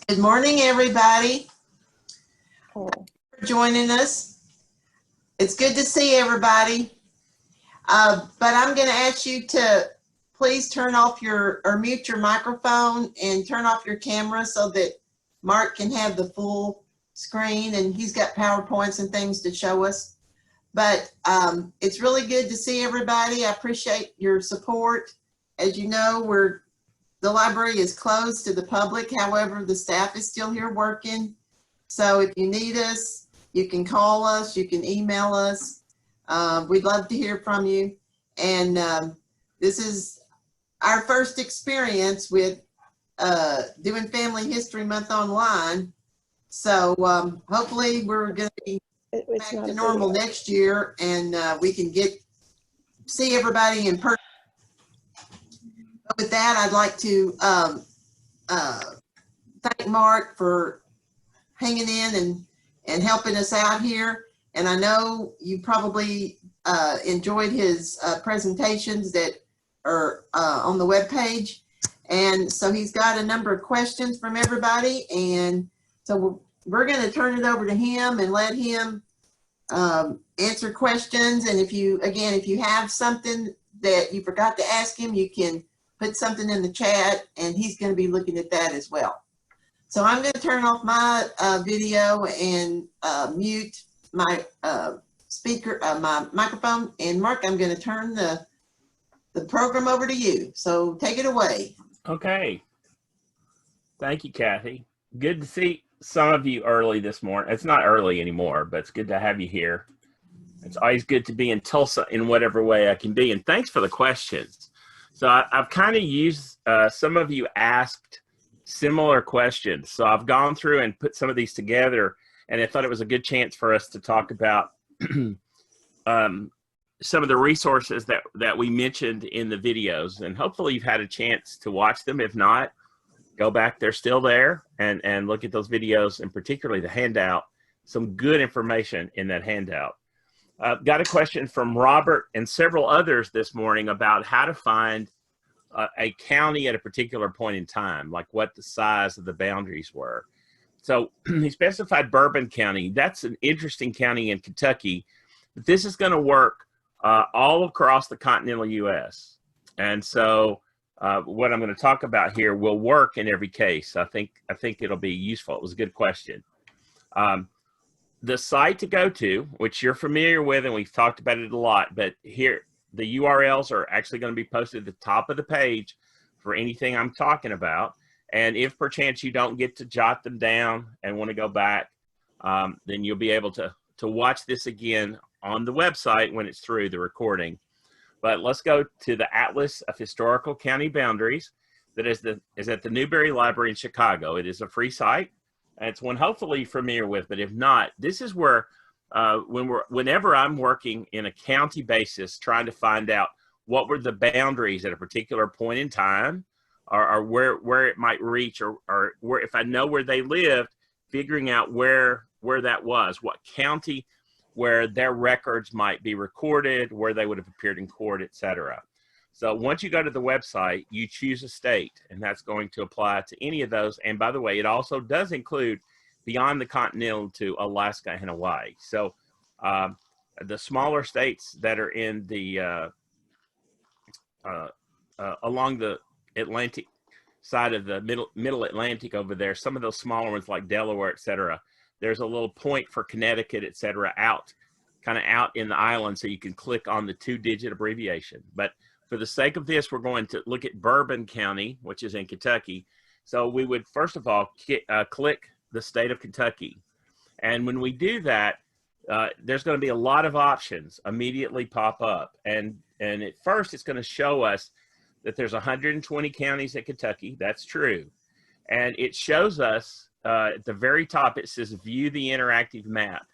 Good morning, everybody. Cool. For joining us. It's good to see everybody. But I'm going to ask you to please turn off or mute your microphone and turn off your camera so that Mark can have the full screen, and he's got PowerPoints and things to show us. But it's really good to see everybody. I appreciate your support. As you know, the library is closed to the public. However, the staff is still here working. So if you need us, you can call us, you can email us. We'd love to hear from you. And this is our first experience with doing Family History Month online. So hopefully we're going to be back to normal next year, and we can see everybody in person. With that, I'd like to thank Mark for hanging in and helping us out here. And I know you probably enjoyed his presentations that are on the webpage. And so he's got a number of questions from everybody. And so we're going to turn it over to him and let him answer questions. And if you have something that you forgot to ask him, you can put something in the chat, and he's going to be looking at that as well. So I'm going to turn off my video and mute my my microphone. And Mark, I'm going to turn the program over to you. So take it away. Okay. Thank you, Kathy. Good to see some of you early this morning. It's not early anymore, but it's good to have you here. It's always good to be in Tulsa in whatever way I can be. And thanks for the questions. So I've kind of used, some of you asked similar questions. So I've gone through and put some of these together, and I thought it was a good chance for us to talk about some of the resources that we mentioned in the videos. And hopefully you've had a chance to watch them. If not, go back, they're still there, and look at those videos, and particularly the handout. Some good information in that handout. Got a question from Robert and several others this morning about how to find a county at a particular point in time, like what the size of the boundaries were. So he specified Bourbon County. That's an interesting county in Kentucky, but this is going to work all across the continental U.S. And so what I'm going to talk about here will work in every case. I think it'll be useful. It was a good question. The site to go to, which you're familiar with, and we've talked about it a lot, but here, the URLs are actually going to be posted at the top of the page for anything I'm talking about. And if perchance you don't get to jot them down and want to go back, then you'll be able to watch this again on the website when it's through the recording. But let's go to the Atlas of Historical County Boundaries that is at the Newberry Library in Chicago. It is a free site. And it's one hopefully you're familiar with, but if not, this is where whenever I'm working in a county basis, trying to find out what were the boundaries at a particular point in time, or where it might reach, or where, if I know where they lived, figuring out where that was, what county, where their records might be recorded, where they would have appeared in court, etc. So once you go to the website, you choose a state, and that's going to apply to any of those. And by the way, it also does include beyond the continental to Alaska and Hawaii. So the smaller states that are in the along the Atlantic side of the middle Atlantic over there, some of those smaller ones like Delaware, etc. There's a little point for Connecticut, etc. kind of out in the island, so you can click on the 2-digit abbreviation. But for the sake of this, we're going to look at Bourbon County, which is in Kentucky. So we would first of all click the state of Kentucky. And when we do that, there's going to be a lot of options immediately pop up. And at first, it's going to show us that there's 120 counties in Kentucky. That's true. And it shows us at the very top, it says view the interactive map.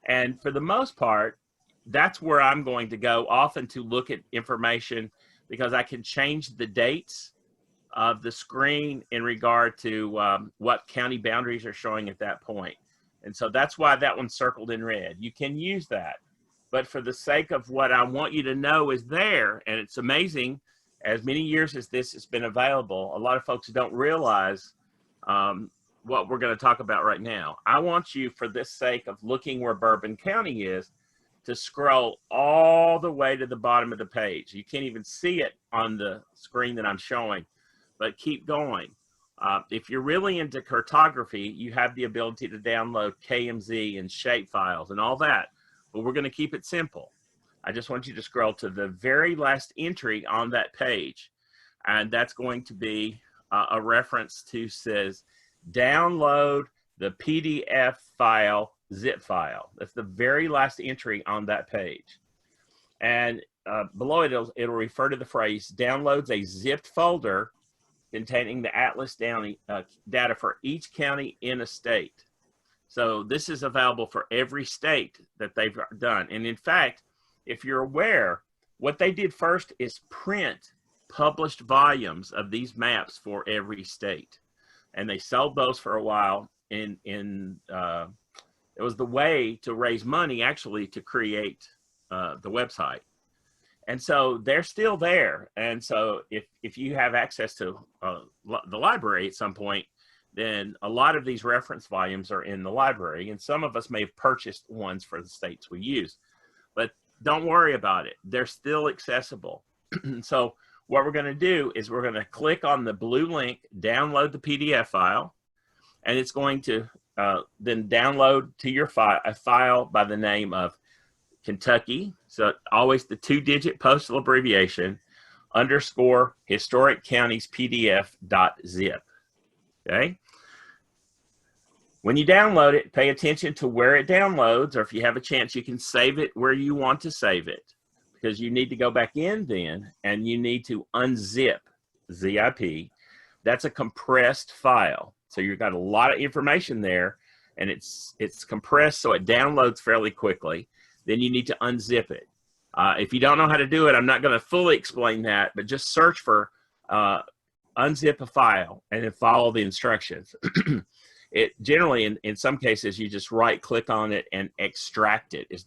And for the most part, that's where I'm going to go often to look at information, because I can change the dates of the screen in regard to what county boundaries are showing at that point. And so that's why that one's circled in red. You can use that. But for the sake of what I want you to know is there, and it's amazing, as many years as this has been available, a lot of folks don't realize what we're going to talk about right now. I want you, for this sake of looking where Bourbon County is, to scroll all the way to the bottom of the page. You can't even see it on the screen that I'm showing, but keep going. If you're really into cartography, you have the ability to download KMZ and shape files and all that, but we're going to keep it simple. I just want you to scroll to the very last entry on that page, and that's going to be a reference to says download the PDF file, zip file. That's the very last entry on that page. And below it, it'll refer to the phrase downloads a zipped folder containing the Atlas data for each county in a state. So this is available for every state that they've done. And in fact, if you're aware, what they did first is print published volumes of these maps for every state. And they sold those for a while. It was the way to raise money, actually, to create the website. And so they're still there. And so if you have access to the library at some point, then a lot of these reference volumes are in the library. And some of us may have purchased ones for the states we use. But don't worry about it. They're still accessible. So what we're going to do is we're going to click on the blue link, download the PDF file, and it's going to then download to your file a file by the name of Kentucky. So always the 2-digit postal abbreviation _ historic counties PDF.zip. Okay. When you download it, pay attention to where it downloads, or if you have a chance, you can save it where you want to save it, because you need to go back in then and you need to unzip ZIP. That's a compressed file. So you've got a lot of information there, and it's compressed so it downloads fairly quickly. Then you need to unzip it. If you don't know how to do it, I'm not going to fully explain that, but just search for unzip a file and then follow the instructions. It generally, in some cases, you just right click on it and extract it is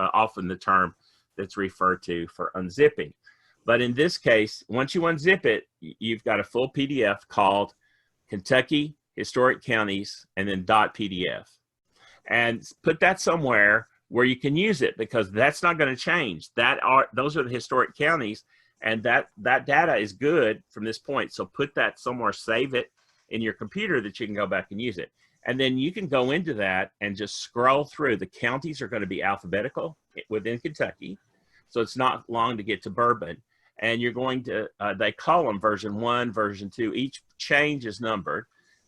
often the term that's referred to for unzipping. But in this case, once you unzip it, you've got a full PDF called Kentucky Historic Counties and then .pdf. And put that somewhere where you can use it, because that's not going to change. Those are the historic counties, and that data is good from this point. So put that somewhere, save it in your computer that you can go back and use it. And then you can go into that and just scroll through. The counties are going to be alphabetical within Kentucky, so it's not long to get to Bourbon. And you're going to, they call them version 1, version 2. Each change is numbered.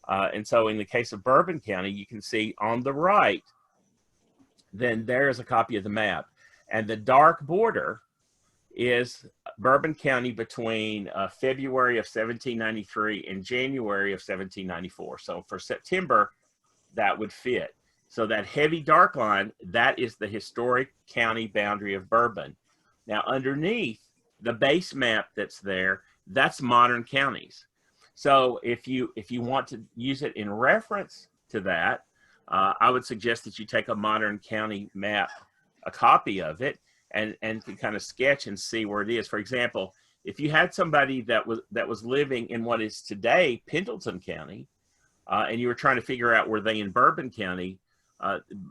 And so in the case of Bourbon County, you can see on the right, then there's a copy of the map. And the dark border is Bourbon County between February of 1793 and January of 1794. So for September, that would fit. So that heavy dark line, that is the historic county boundary of Bourbon. Now underneath the base map that's there, that's modern counties. So if you want to use it in reference to that, I would suggest that you take a modern county map, a copy of it, and can kind of sketch and see where it is. For example, if you had somebody that was living in what is today Pendleton County, and you were trying to figure out were they in Bourbon County,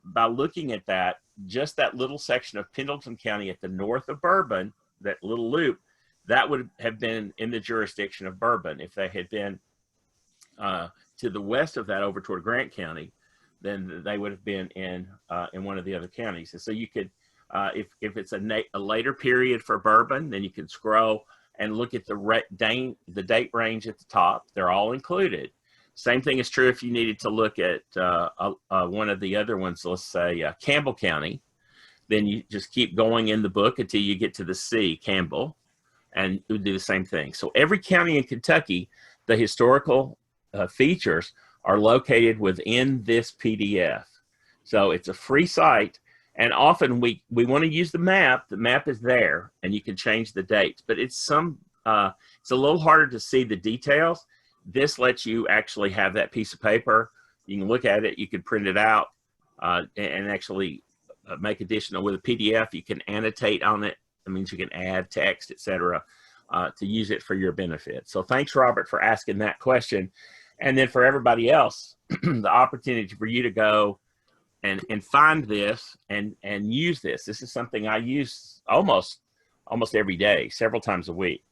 by looking at that, just that little section of Pendleton County at the north of Bourbon, that little loop, that would have been in the jurisdiction of Bourbon. If they had been to the west of that over toward Grant County, then they would have been in one of the other counties. And so you could, if it's a later period for Bourbon, then you can scroll and look at the date range at the top. They're all included. Same thing is true if you needed to look at one of the other ones, let's say Campbell County. Then you just keep going in the book until you get to the C, Campbell, and you do the same thing. So every county in Kentucky, the historical features are located within this PDF. So it's a free site, and often we want to use the map. The map is there, and you can change the dates, but it's a little harder to see the details. This lets you actually have that piece of paper. You can look at it, you can print it out, and actually make additional with a PDF. You can annotate on it. That means you can add text, etc., to use it for your benefit. So thanks, Robert, for asking that question. And then for everybody else, the opportunity for you to go and find this and use this. This is something I use almost every day, several times a week.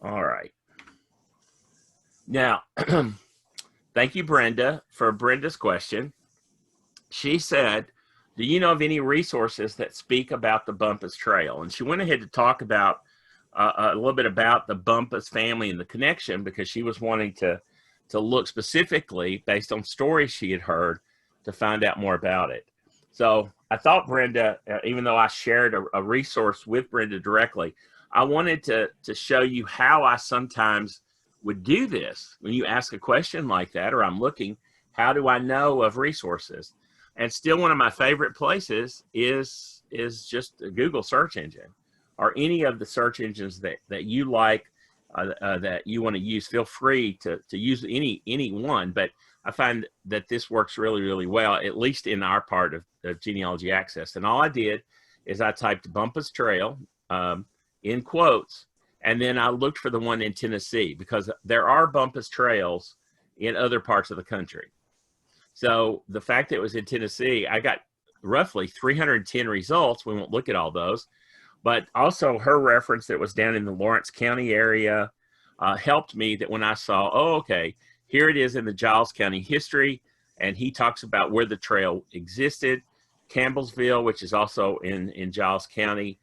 All right. Now, thank you, Brenda, for Brenda's question. She said, do you know of any resources that speak about the Bumpus Trail? And she went ahead to talk about a little bit about the Bumpus family and the connection, because she was wanting to look specifically based on stories she had heard to find out more about it. So I thought, Brenda, even though I shared a resource with Brenda directly, I wanted to show you how I sometimes would do this. When you ask a question like that, or I'm looking, how do I know of resources? And still one of my favorite places is just a Google search engine, or any of the search engines that you like, that you want to use. Feel free to use any one, but I find that this works really, really well, at least in our part of Genealogy Access. And all I did is I typed Bumpus Trail in quotes, and then I looked for the one in Tennessee, because there are Bumpus Trails in other parts of the country. So the fact that it was in Tennessee, I got roughly 310 results. We won't look at all those, but also her reference that was down in the Lawrence County area helped me, that when I saw, oh, okay, here it is in the Giles County history, and he talks about where the trail existed. Campbellsville, which is also in Giles County,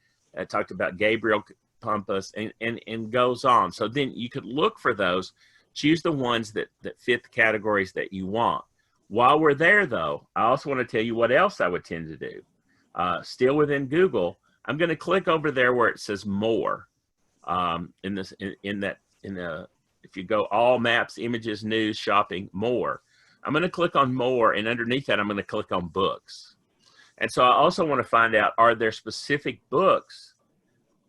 talked about Gabriel Bumpus, and goes on. So then you could look for those, choose the ones that fit the categories that you want. While we're there, though, I also want to tell you what else I would tend to do. Still within Google, I'm going to click over there where it says more. If you go all maps, images, news, shopping, more. I'm going to click on more, and underneath that, I'm going to click on books. And so I also want to find out, are there specific books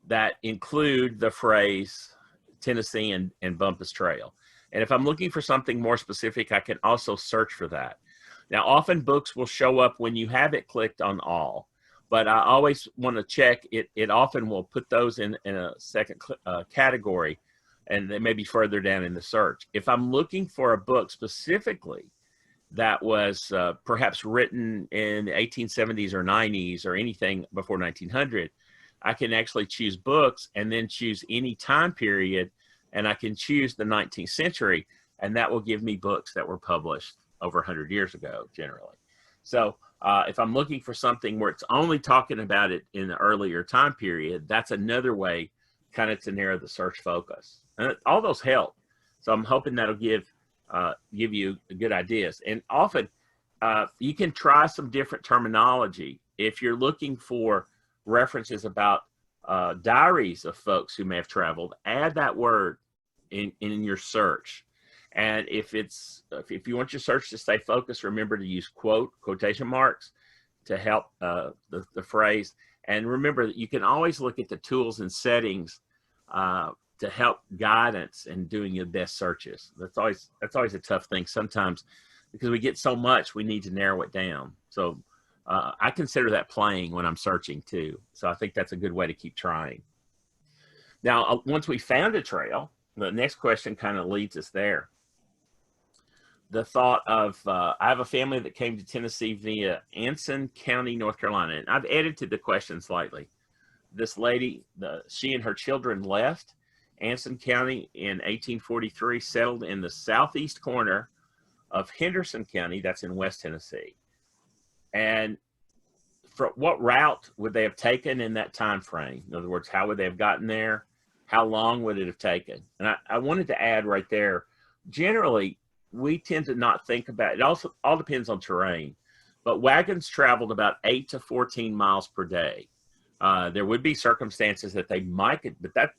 that include the phrase Tennessee and Bumpus Trail? And if I'm looking for something more specific, I can also search for that. Now, often books will show up when you have it clicked on all, but I always want to check it. It often will put those in a second category, and they may be further down in the search. If I'm looking for a book specifically that was perhaps written in the 1870s or 90s or anything before 1900, I can actually choose books and then choose any time period, and I can choose the 19th century, and that will give me books that were published over 100 years ago, generally. So if I'm looking for something where it's only talking about it in the earlier time period, that's another way kind of to narrow the search focus. And all those help. So I'm hoping that'll give you good ideas. And often you can try some different terminology. If you're looking for references about diaries of folks who may have traveled, add that word in your search. And if you want your search to stay focused, remember to use quotation marks to help the phrase. And remember that you can always look at the tools and settings to help guidance in doing your best searches. That's always a tough thing sometimes, because we get so much, we need to narrow it down. So I consider that playing when I'm searching too. So I think that's a good way to keep trying. Now, once we found a trail, the next question kind of leads us there. The thought of, I have a family that came to Tennessee via Anson County, North Carolina, and I've edited the question slightly. This lady, she and her children left Anson County in 1843, settled in the southeast corner of Henderson County, that's in West Tennessee. And for what route would they have taken in that time frame? In other words, how would they have gotten there? How long would it have taken? And I wanted to add right there, generally, we tend to not think about it. Also all depends on terrain, but wagons traveled about 8 to 14 miles per day. There would be circumstances that they might, but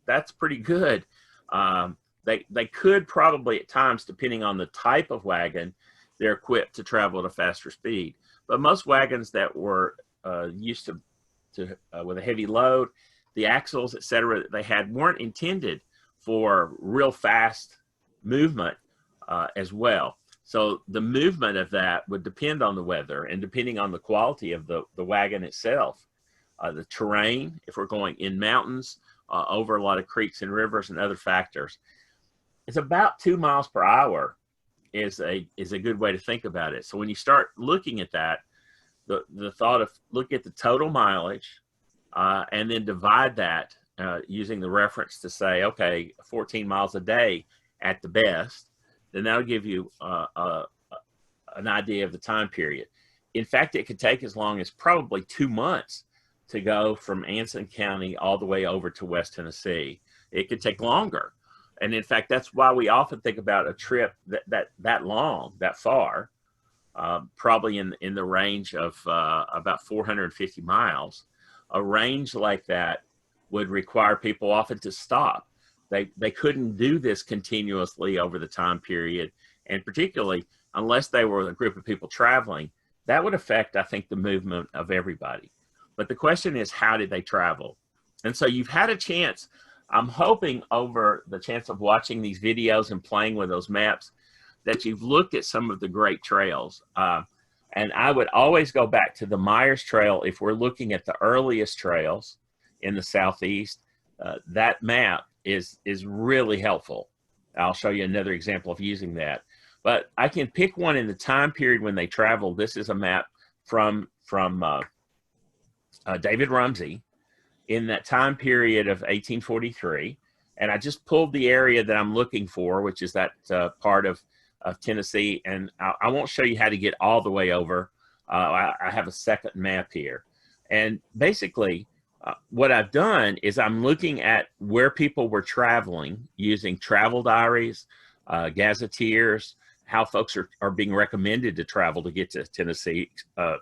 that's pretty good. They could probably at times, depending on the type of wagon, they're equipped to travel at a faster speed. But most wagons that were used to with a heavy load, the axles, et cetera, that they had weren't intended for real fast movement as well. So the movement of that would depend on the weather and depending on the quality of the wagon itself. the terrain, if we're going in mountains, over a lot of creeks and rivers and other factors. It's about 2 miles per hour is a good way to think about it. So when you start looking at that, the thought of look at the total mileage and then divide that using the reference to say, okay, 14 miles a day at the best, then that'll give you an idea of the time period. In fact, it could take as long as probably 2 months to go from Anson County all the way over to West Tennessee. It could take longer. And in fact, that's why we often think about a trip that long, that far, probably in the range of about 450 miles. A range like that would require people often to stop. They couldn't do this continuously over the time period, and particularly unless they were a group of people traveling, that would affect, I think, the movement of everybody. But the question is, how did they travel? And so you've had a chance, I'm hoping over the chance of watching these videos and playing with those maps, that you've looked at some of the great trails. And I would always go back to the Myers Trail if we're looking at the earliest trails in the Southeast. That map is really helpful. I'll show you another example of using that. But I can pick one in the time period when they traveled. This is a map from David Rumsey in that time period of 1843. And I just pulled the area that I'm looking for, which is that part of Tennessee. And I won't show you how to get all the way over. I have a second map here. And basically, what I've done is I'm looking at where people were traveling using travel diaries, gazetteers, how folks are being recommended to travel to get to Tennessee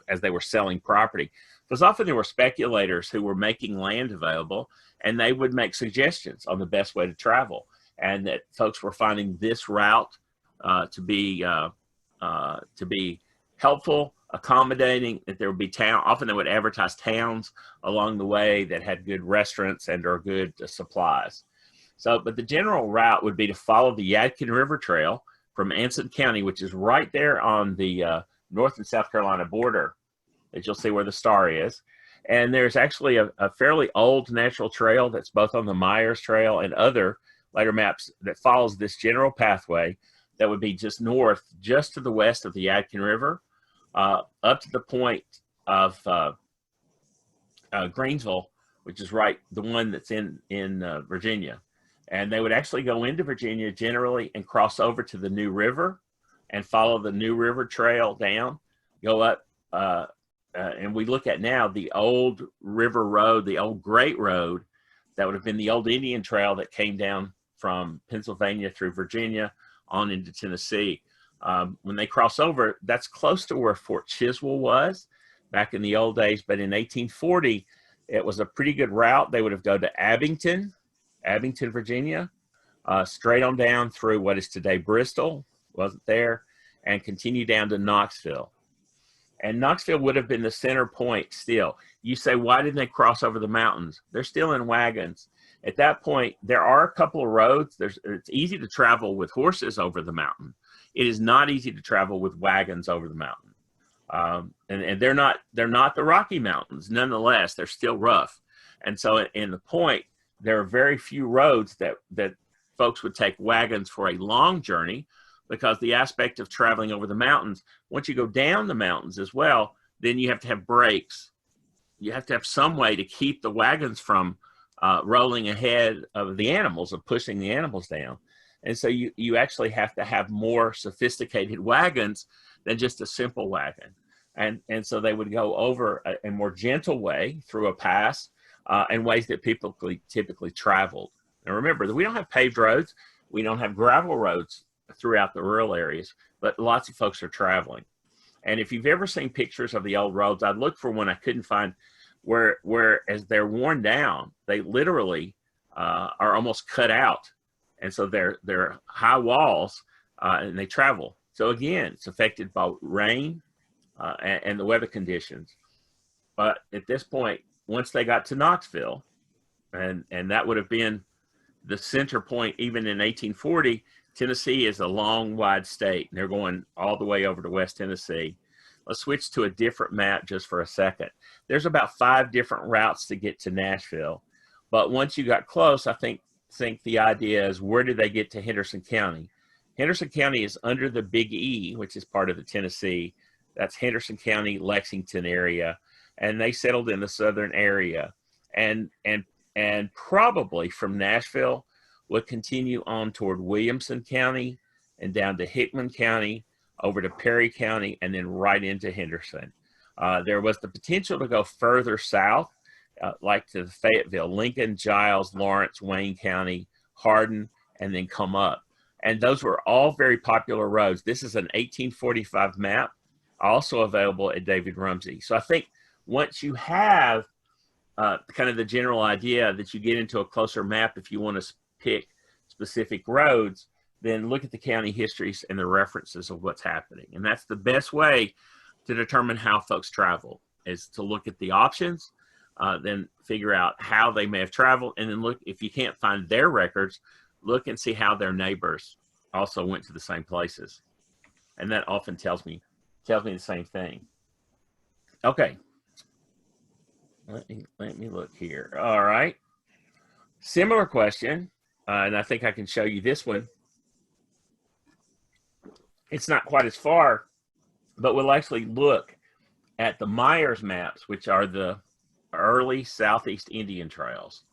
as they were selling property. Because often there were speculators who were making land available, and they would make suggestions on the best way to travel, and that folks were finding this route to be helpful, accommodating, that there would be often they would advertise towns along the way that had good restaurants and or good supplies. So, but the general route would be to follow the Yadkin River Trail from Anson County, which is right there on the North and South Carolina border, as you'll see where the star is. And there's actually a fairly old natural trail that's both on the Myers Trail and other later maps that follows this general pathway that would be just north, just to the west of the Yadkin River, up to the point of Greensville, which is right, the one that's in Virginia. And they would actually go into Virginia generally and cross over to the New River and follow the New River Trail down, go up, and we look at now the old river road, the old Great Road, that would have been the old Indian Trail that came down from Pennsylvania through Virginia on into Tennessee. When they cross over, that's close to where Fort Chiswell was back in the old days. But in 1840, it was a pretty good route. They would have gone to Abington, Virginia, straight on down through what is today Bristol, wasn't there, and continue down to Knoxville. And Knoxville would have been the center point still. You say, why didn't they cross over the mountains? They're still in wagons. At that point, there are a couple of roads. It's easy to travel with horses over the mountain. It is not easy to travel with wagons over the mountain. And they're not the Rocky Mountains. Nonetheless, they're still rough. And so in the point, there are very few roads that folks would take wagons for a long journey, because the aspect of traveling over the mountains, once you go down the mountains as well, then you have to have brakes. You have to have some way to keep the wagons from rolling ahead of the animals, of pushing the animals down. And so you actually have to have more sophisticated wagons than just a simple wagon. And so they would go over a more gentle way through a pass in ways that people typically traveled. Now remember that we don't have paved roads. We don't have gravel roads throughout the rural areas, but lots of folks are traveling. And if you've ever seen pictures of the old roads, I'd look for one. I couldn't find where as they're worn down, they literally are almost cut out. And so they're high walls and they travel. So again, it's affected by rain and the weather conditions. But at this point, once they got to Knoxville, and that would have been the center point even in 1840, Tennessee is a long, wide state, and they're going all the way over to West Tennessee. Let's switch to a different map just for a second. There's about 5 different routes to get to Nashville. But once you got close, I think the idea is, where did they get to Henderson County? Henderson County is under the Big E, which is part of the Tennessee. That's Henderson County, Lexington area. And they settled in the southern area. And probably from Nashville would continue on toward Williamson County and down to Hickman County, over to Perry County, and then right into Henderson. There was the potential to go further south, like to Fayetteville, Lincoln, Giles, Lawrence, Wayne County, Hardin, and then come up. And those were all very popular roads. This is an 1845 map, also available at David Rumsey. So I think once you have kind of the general idea that you get into a closer map, if you want to pick specific roads, then look at the county histories and the references of what's happening. And that's the best way to determine how folks travel, is to look at the options, then figure out how they may have traveled, and then look, if you can't find their records, look and see how their neighbors also went to the same places. And that often tells me the same thing. Okay. Let me look here. All right. Similar question, and I think I can show you this one. It's not quite as far, but we'll actually look at the Myers maps, which are the early Southeast Indian trails.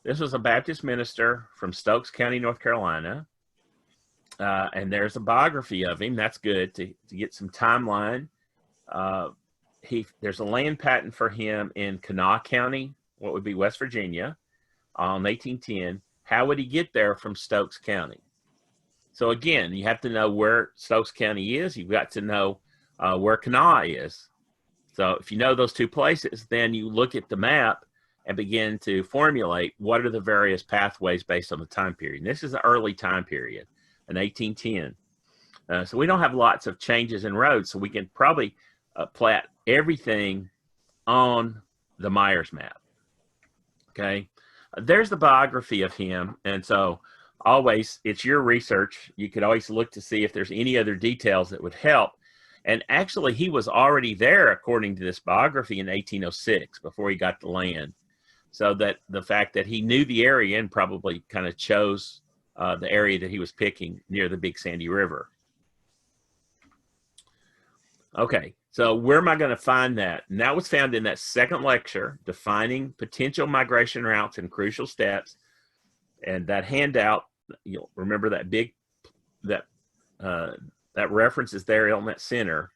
This was a Baptist minister from Stokes County, North Carolina. And there's a biography of him. That's good to get some timeline. There's a land patent for him in Kanawha County, what would be West Virginia, on 1810. How would he get there from Stokes County? So again, you have to know where Stokes County is. You've got to know where Kanawha is. So if you know those two places, then you look at the map and begin to formulate what are the various pathways based on the time period. And this is the early time period, in 1810. So we don't have lots of changes in roads, so we can probably plat everything on the Myers map. Okay, there's the biography of him, and so always, it's your research. You could always look to see if there's any other details that would help. And actually, he was already there, according to this biography, in 1806, before he got the land. So that the fact that he knew the area and probably kind of chose the area that he was picking near the Big Sandy River. Okay, so where am I going to find that? And that was found in that second lecture, Defining Potential Migration Routes and Crucial Steps. And that handout, you'll remember that that reference is there on that center.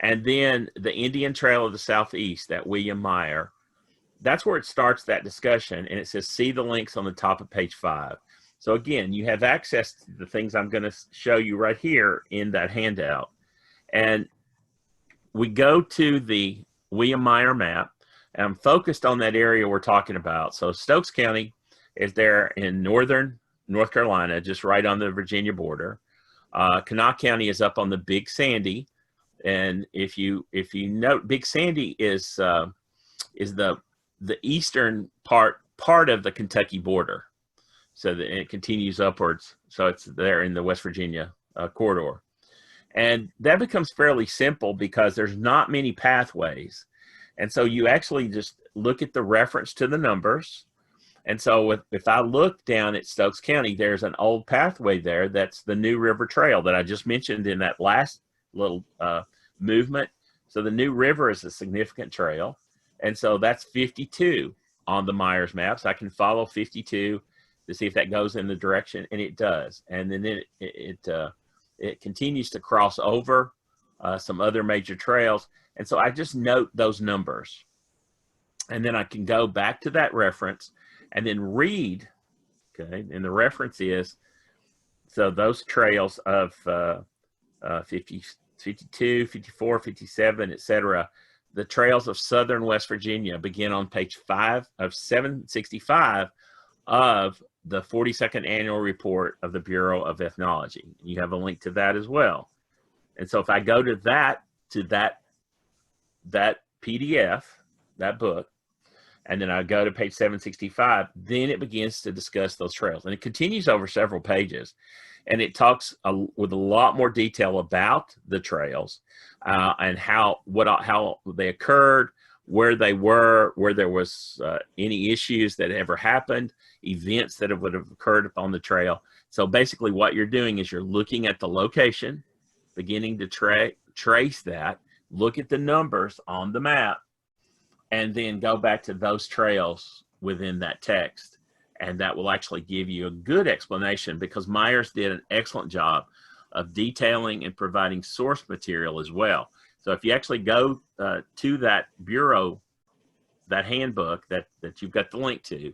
And then the Indian Trail of the Southeast, that William Meyer, that's where it starts that discussion. And it says, see the links on the top of page 5. So again, you have access to the things I'm going to show you right here in that handout. And we go to the William Meyer map, and I'm focused on that area we're talking about. So Stokes County is there in northern North Carolina, just right on the Virginia border. Kanawha County is up on the Big Sandy, and if you note, Big Sandy is the eastern part of the Kentucky border, so that it continues upwards. So it's there in the West Virginia corridor, and that becomes fairly simple because there's not many pathways, and so you actually just look at the reference to the numbers. And so if I look down at Stokes County, there's an old pathway there. That's the New River Trail that I just mentioned in that last little movement. So the New River is a significant trail. And so that's 52 on the Myers maps. I can follow 52 to see if that goes in the direction, and it does. And then it continues to cross over some other major trails. And so I just note those numbers. And then I can go back to that reference and then read, okay, and the reference is, so those trails of 50, 52, 54, 57, etc., the trails of southern West Virginia begin on page 5 of 765 of the 42nd Annual Report of the Bureau of Ethnology. You have a link to that as well. And so if I go to that PDF, that book, and then I go to page 765, then it begins to discuss those trails. And it continues over several pages. And it talks with a lot more detail about the trails and how they occurred, where they were, where there was any issues that ever happened, events that would have occurred upon the trail. So basically what you're doing is you're looking at the location, beginning to trace that, look at the numbers on the map, and then go back to those trails within that text. And that will actually give you a good explanation, because Myers did an excellent job of detailing and providing source material as well. So if you actually go to that bureau, that handbook that you've got the link to,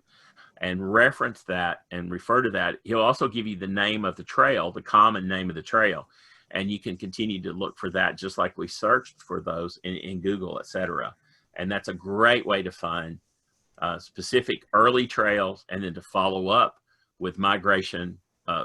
and reference that and refer to that, he'll also give you the name of the trail, the common name of the trail. And you can continue to look for that, just like we searched for those in Google, etc. And that's a great way to find specific early trails, and then to follow up with migration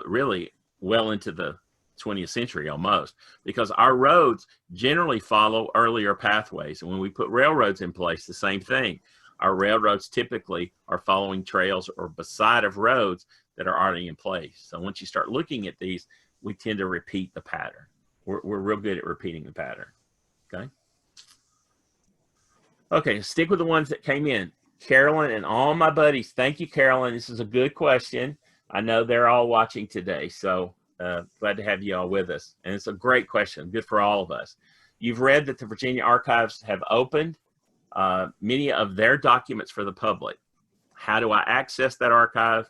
really well into the 20th century almost, because our roads generally follow earlier pathways. And when we put railroads in place, the same thing. Our railroads typically are following trails or beside of roads that are already in place. So once you start looking at these, we tend to repeat the pattern. We're real good at repeating the pattern. Okay, stick with the ones that came in. Carolyn and all my buddies, thank you, Carolyn. This is a good question. I know they're all watching today, so glad to have you all with us. And it's a great question, good for all of us. You've read that the Virginia Archives have opened many of their documents for the public. How do I access that archive?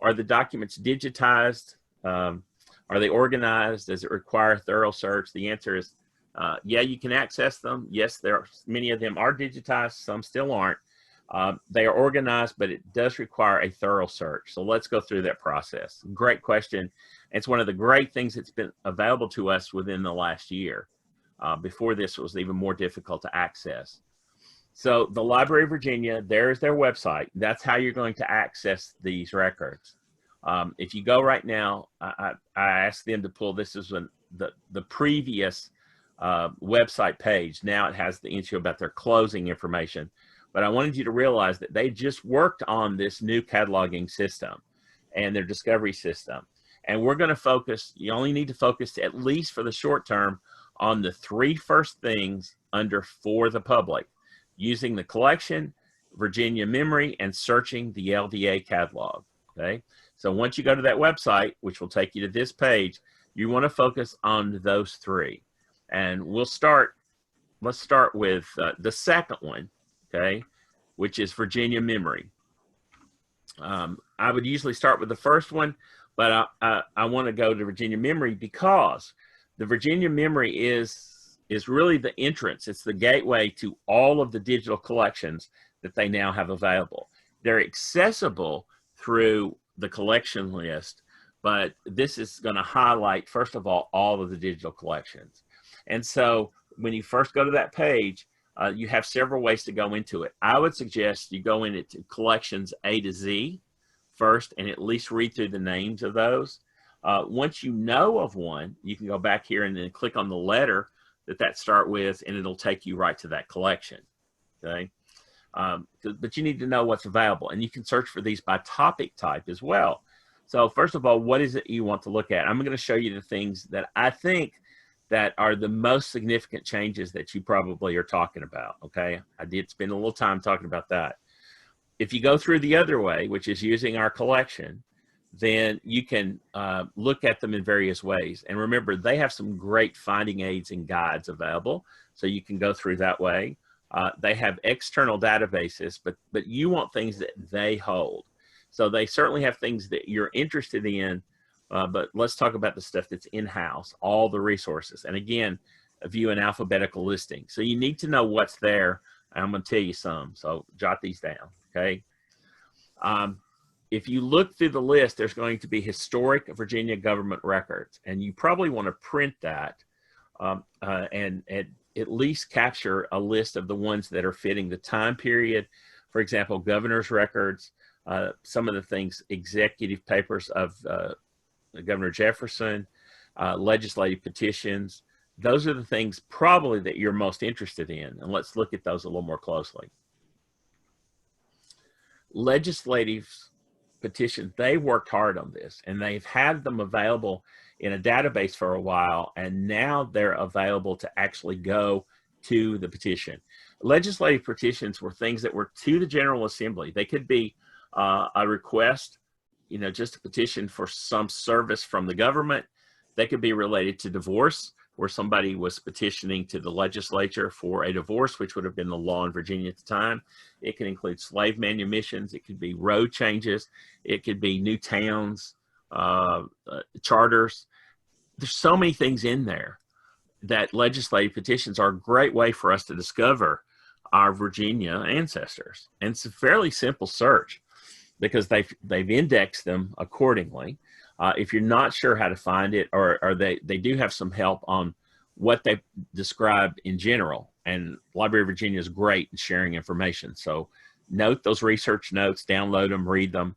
Are the documents digitized? Are they organized? Does it require a thorough search? The answer is yeah, you can access them. Yes, many of them are digitized, some still aren't. They are organized, but it does require a thorough search. So let's go through that process. Great question. It's one of the great things that's been available to us within the last year. Before this, it was even more difficult to access. So the Library of Virginia, there's their website. That's how you're going to access these records. If you go right now, I asked them to pull, this is the previous website page. Now it has the issue about their closing information. But I wanted you to realize that they just worked on this new cataloging system and their discovery system. And we're going to focus, you only need to focus, at least for the short term, on the three first things under For the Public, using the collection, Virginia Memory, and searching the LDA catalog. Okay. So once you go to that website, which will take you to this page, you want to focus on those three. And let's start with the second one. Okay, which is Virginia Memory. I would usually start with the first one, but I want to go to Virginia Memory because the Virginia Memory is really the entrance. It's the gateway to all of the digital collections that they now have available. They're accessible through the collection list, but this is going to highlight, first of all of the digital collections. And so when you first go to that page, you have several ways to go into it. I would suggest you go into collections A to Z first and at least read through the names of those. Once you know of one, you can go back here and then click on the letter that start with, and it'll take you right to that collection. Okay, but you need to know what's available, and you can search for these by topic type as well. So first of all, what is it you want to look at? I'm going to show you the things that I think that are the most significant changes that you probably are talking about, okay? I did spend a little time talking about that. If you go through the other way, which is using our collection, then you can look at them in various ways. And remember, they have some great finding aids and guides available, so you can go through that way. They have external databases, but you want things that they hold. So they certainly have things that you're interested in, but let's talk about the stuff that's in-house, all the resources. And again, view an alphabetical listing. So you need to know what's there. And I'm going to tell you some, so jot these down, okay? If you look through the list, there's going to be historic Virginia government records, and you probably want to print that and at least capture a list of the ones that are fitting the time period. For example, governor's records, some of the things, executive papers of Governor Jefferson, legislative petitions. Those are the things probably that you're most interested in, and let's look at those a little more closely. legislative petitions, they worked hard on this, and they've had them available in a database for a while, and now they're available to actually go to the petition. Legislative petitions were things that were to the General Assembly. They could be a request, you know, just a petition for some service from the government. They could be related to divorce, where somebody was petitioning to the legislature for a divorce, which would have been the law in Virginia at the time. It can include slave manumissions. It could be road changes. It could be new towns, charters. There's so many things in there that legislative petitions are a great way for us to discover our Virginia ancestors. And it's a fairly simple search because they've indexed them accordingly. If you're not sure how to find it, or they do have some help on what they describe in general. And Library of Virginia is great in sharing information. So note those research notes, download them, read them.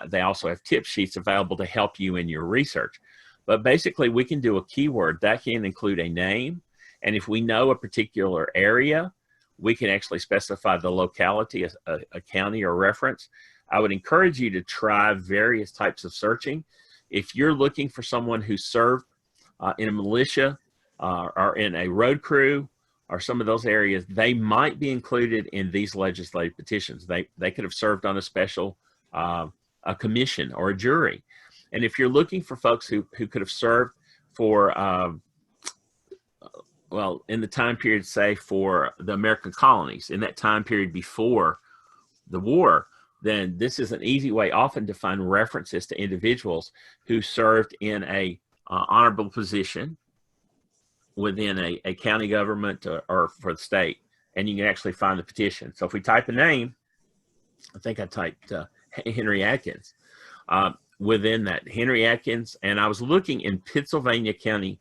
They also have tip sheets available to help you in your research. But basically, we can do a keyword that can include a name. And if we know a particular area, we can actually specify the locality, a county or reference. I would encourage you to try various types of searching. If you're looking for someone who served in a militia or in a road crew or some of those areas, they might be included in these legislative petitions. They could have served on a special a commission or a jury. And if you're looking for folks who could have served for, well, in the time period, say, for the American colonies, in that time period before the war, then this is an easy way often to find references to individuals who served in a honorable position within a county government or for the state, and you can actually find the petition. So if we type a name, I think I typed Henry Atkins, within that, Henry Atkins, and I was looking in Pittsylvania County,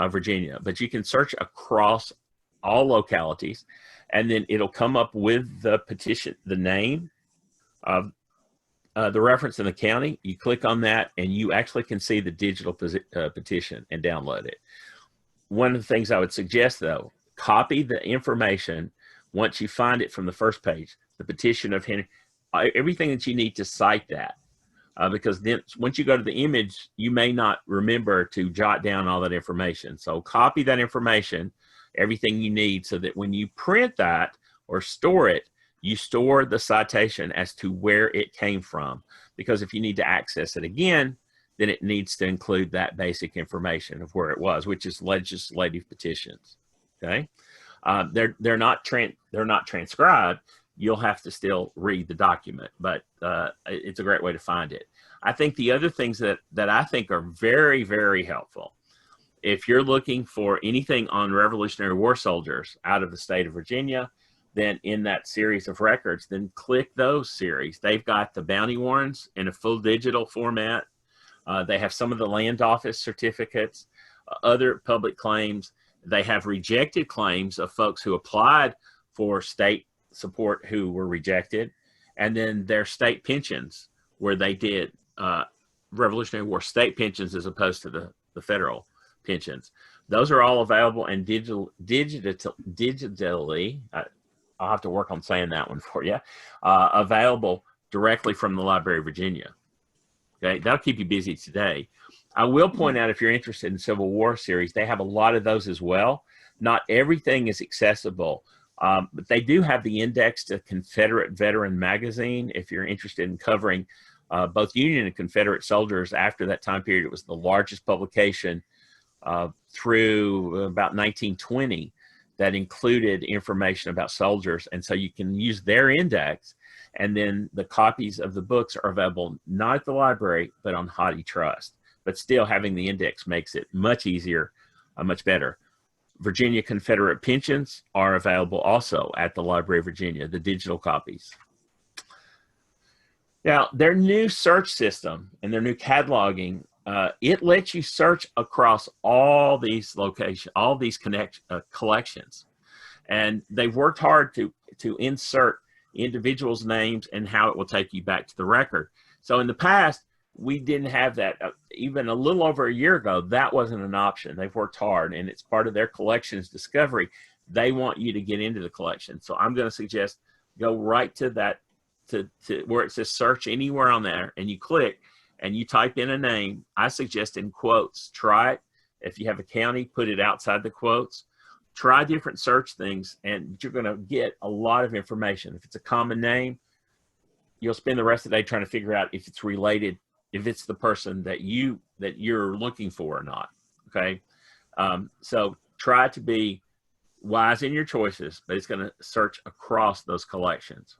Virginia, but you can search across all localities, and then it'll come up with the petition, the name, the reference in the county. You click on that and you actually can see the digital petition and download it. One of the things I would suggest, though, copy the information once you find it from the first page, the petition of Henry, everything that you need to cite that, because then once you go to the image, you may not remember to jot down all that information. So copy that information, everything you need, so that when you print that or store it, you store the citation as to where it came from, because if you need to access it again, then it needs to include that basic information of where it was, which is legislative petitions. Okay, they're not transcribed. You'll have to still read the document, but it's a great way to find it. I think the other things that I think are very, very helpful, if you're looking for anything on Revolutionary War soldiers out of the state of Virginia, then in that series of records, then click those series. They've got the bounty warrants in a full digital format. They have some of the land office certificates, other public claims. They have rejected claims of folks who applied for state support who were rejected, and then their state pensions, where they did Revolutionary War state pensions as opposed to the federal pensions. Those are all available and digitally. I'll have to work on saying that one for you. Available directly from the Library of Virginia. Okay, that'll keep you busy today. I will point out, if you're interested in Civil War series, they have a lot of those as well. Not everything is accessible, but they do have the index to Confederate Veteran Magazine. If you're interested in covering both Union and Confederate soldiers after that time period, it was the largest publication through about 1920 that included information about soldiers. And so you can use their index, and then the copies of the books are available not at the library, but on HathiTrust. But still, having the index makes it much easier, much better. Virginia Confederate pensions are available also at the Library of Virginia, the digital copies. Now, their new search system and their new cataloging, it lets you search across all these locations, all these collections. And they've worked hard to insert individuals' names and how it will take you back to the record. So in the past, we didn't have that. Even a little over a year ago, that wasn't an option. They've worked hard, and it's part of their collections discovery. They want you to get into the collection. So I'm going to suggest go right to that to where it says search anywhere on there, and you click and you type in a name, I suggest in quotes. Try it. If you have a county, put it outside the quotes. Try different search things, and you're going to get a lot of information. If it's a common name, you'll spend the rest of the day trying to figure out if it's related, if it's the person that you're looking for or not. Okay, so try to be wise in your choices, but it's going to search across those collections.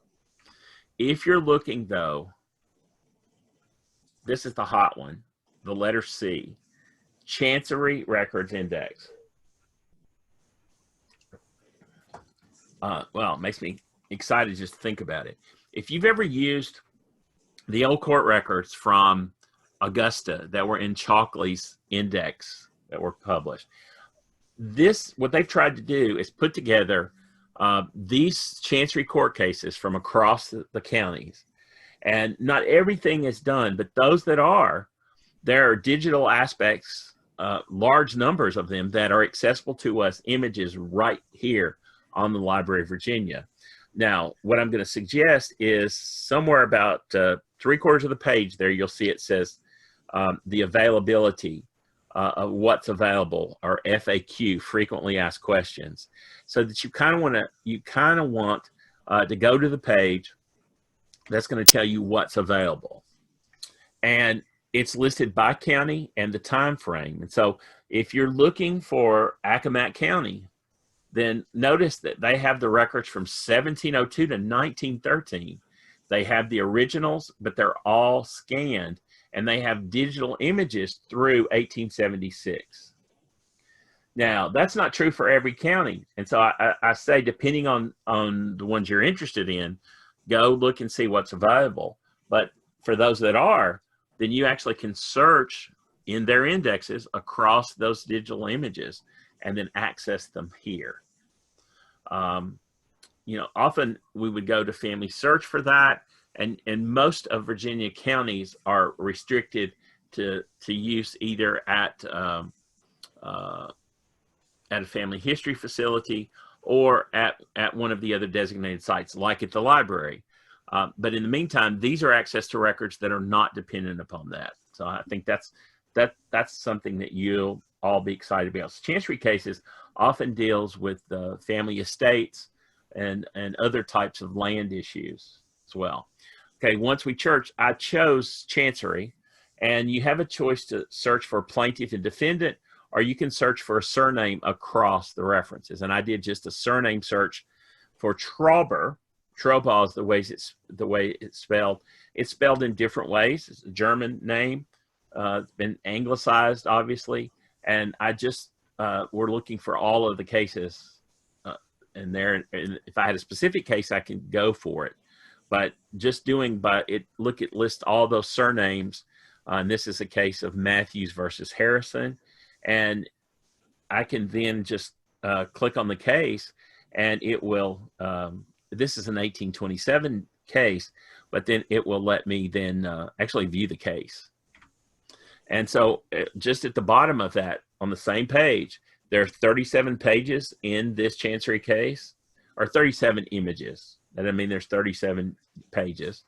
If you're looking, though, this is the hot one, the letter C, Chancery Records Index. Well, it makes me excited just to think about it. If you've ever used the old court records from Augusta that were in Chalkley's index that were published, what they've tried to do is put together these Chancery court cases from across the counties. And not everything is done, but those that are, there are digital aspects, large numbers of them that are accessible to us, images right here on the Library of Virginia. Now, what I'm going to suggest is somewhere about 3/4 of the page there, you'll see it says the availability of what's available, or FAQ, frequently asked questions, so that you kind of want to go to the page that's going to tell you what's available, and it's listed by county and the time frame. And so if you're looking for Accomack County, then notice that they have the records from 1702 to 1913. They have the originals, but they're all scanned, and they have digital images through 1876. Now, that's not true for every county. And so I say, depending on the ones you're interested in, go look and see what's available. But for those that are, then you actually can search in their indexes across those digital images and then access them here. You know, often we would go to Family Search for that, and most of Virginia counties are restricted to use either at a family history facility or at one of the other designated sites, like at the library. But in the meantime, these are access to records that are not dependent upon that. So I think that's something that you'll all be excited about. So Chancery cases often deals with family estates and other types of land issues as well. Okay, once I chose Chancery, and you have a choice to search for plaintiff and defendant, or you can search for a surname across the references. And I did just a surname search for Trauber. Trauber is the way it's spelled. It's spelled in different ways. It's a German name. It's been anglicized, obviously. And I just we're looking for all of the cases in there. And if I had a specific case, I can go for it. But just list all those surnames. And this is a case of Matthews versus Harrison. And I can then just click on the case, and it will, this is an 1827 case, but then it will let me then actually view the case. And so just at the bottom of that, on the same page, there are 37 pages in this Chancery case, or 37 images. And I mean, there's 37 pages.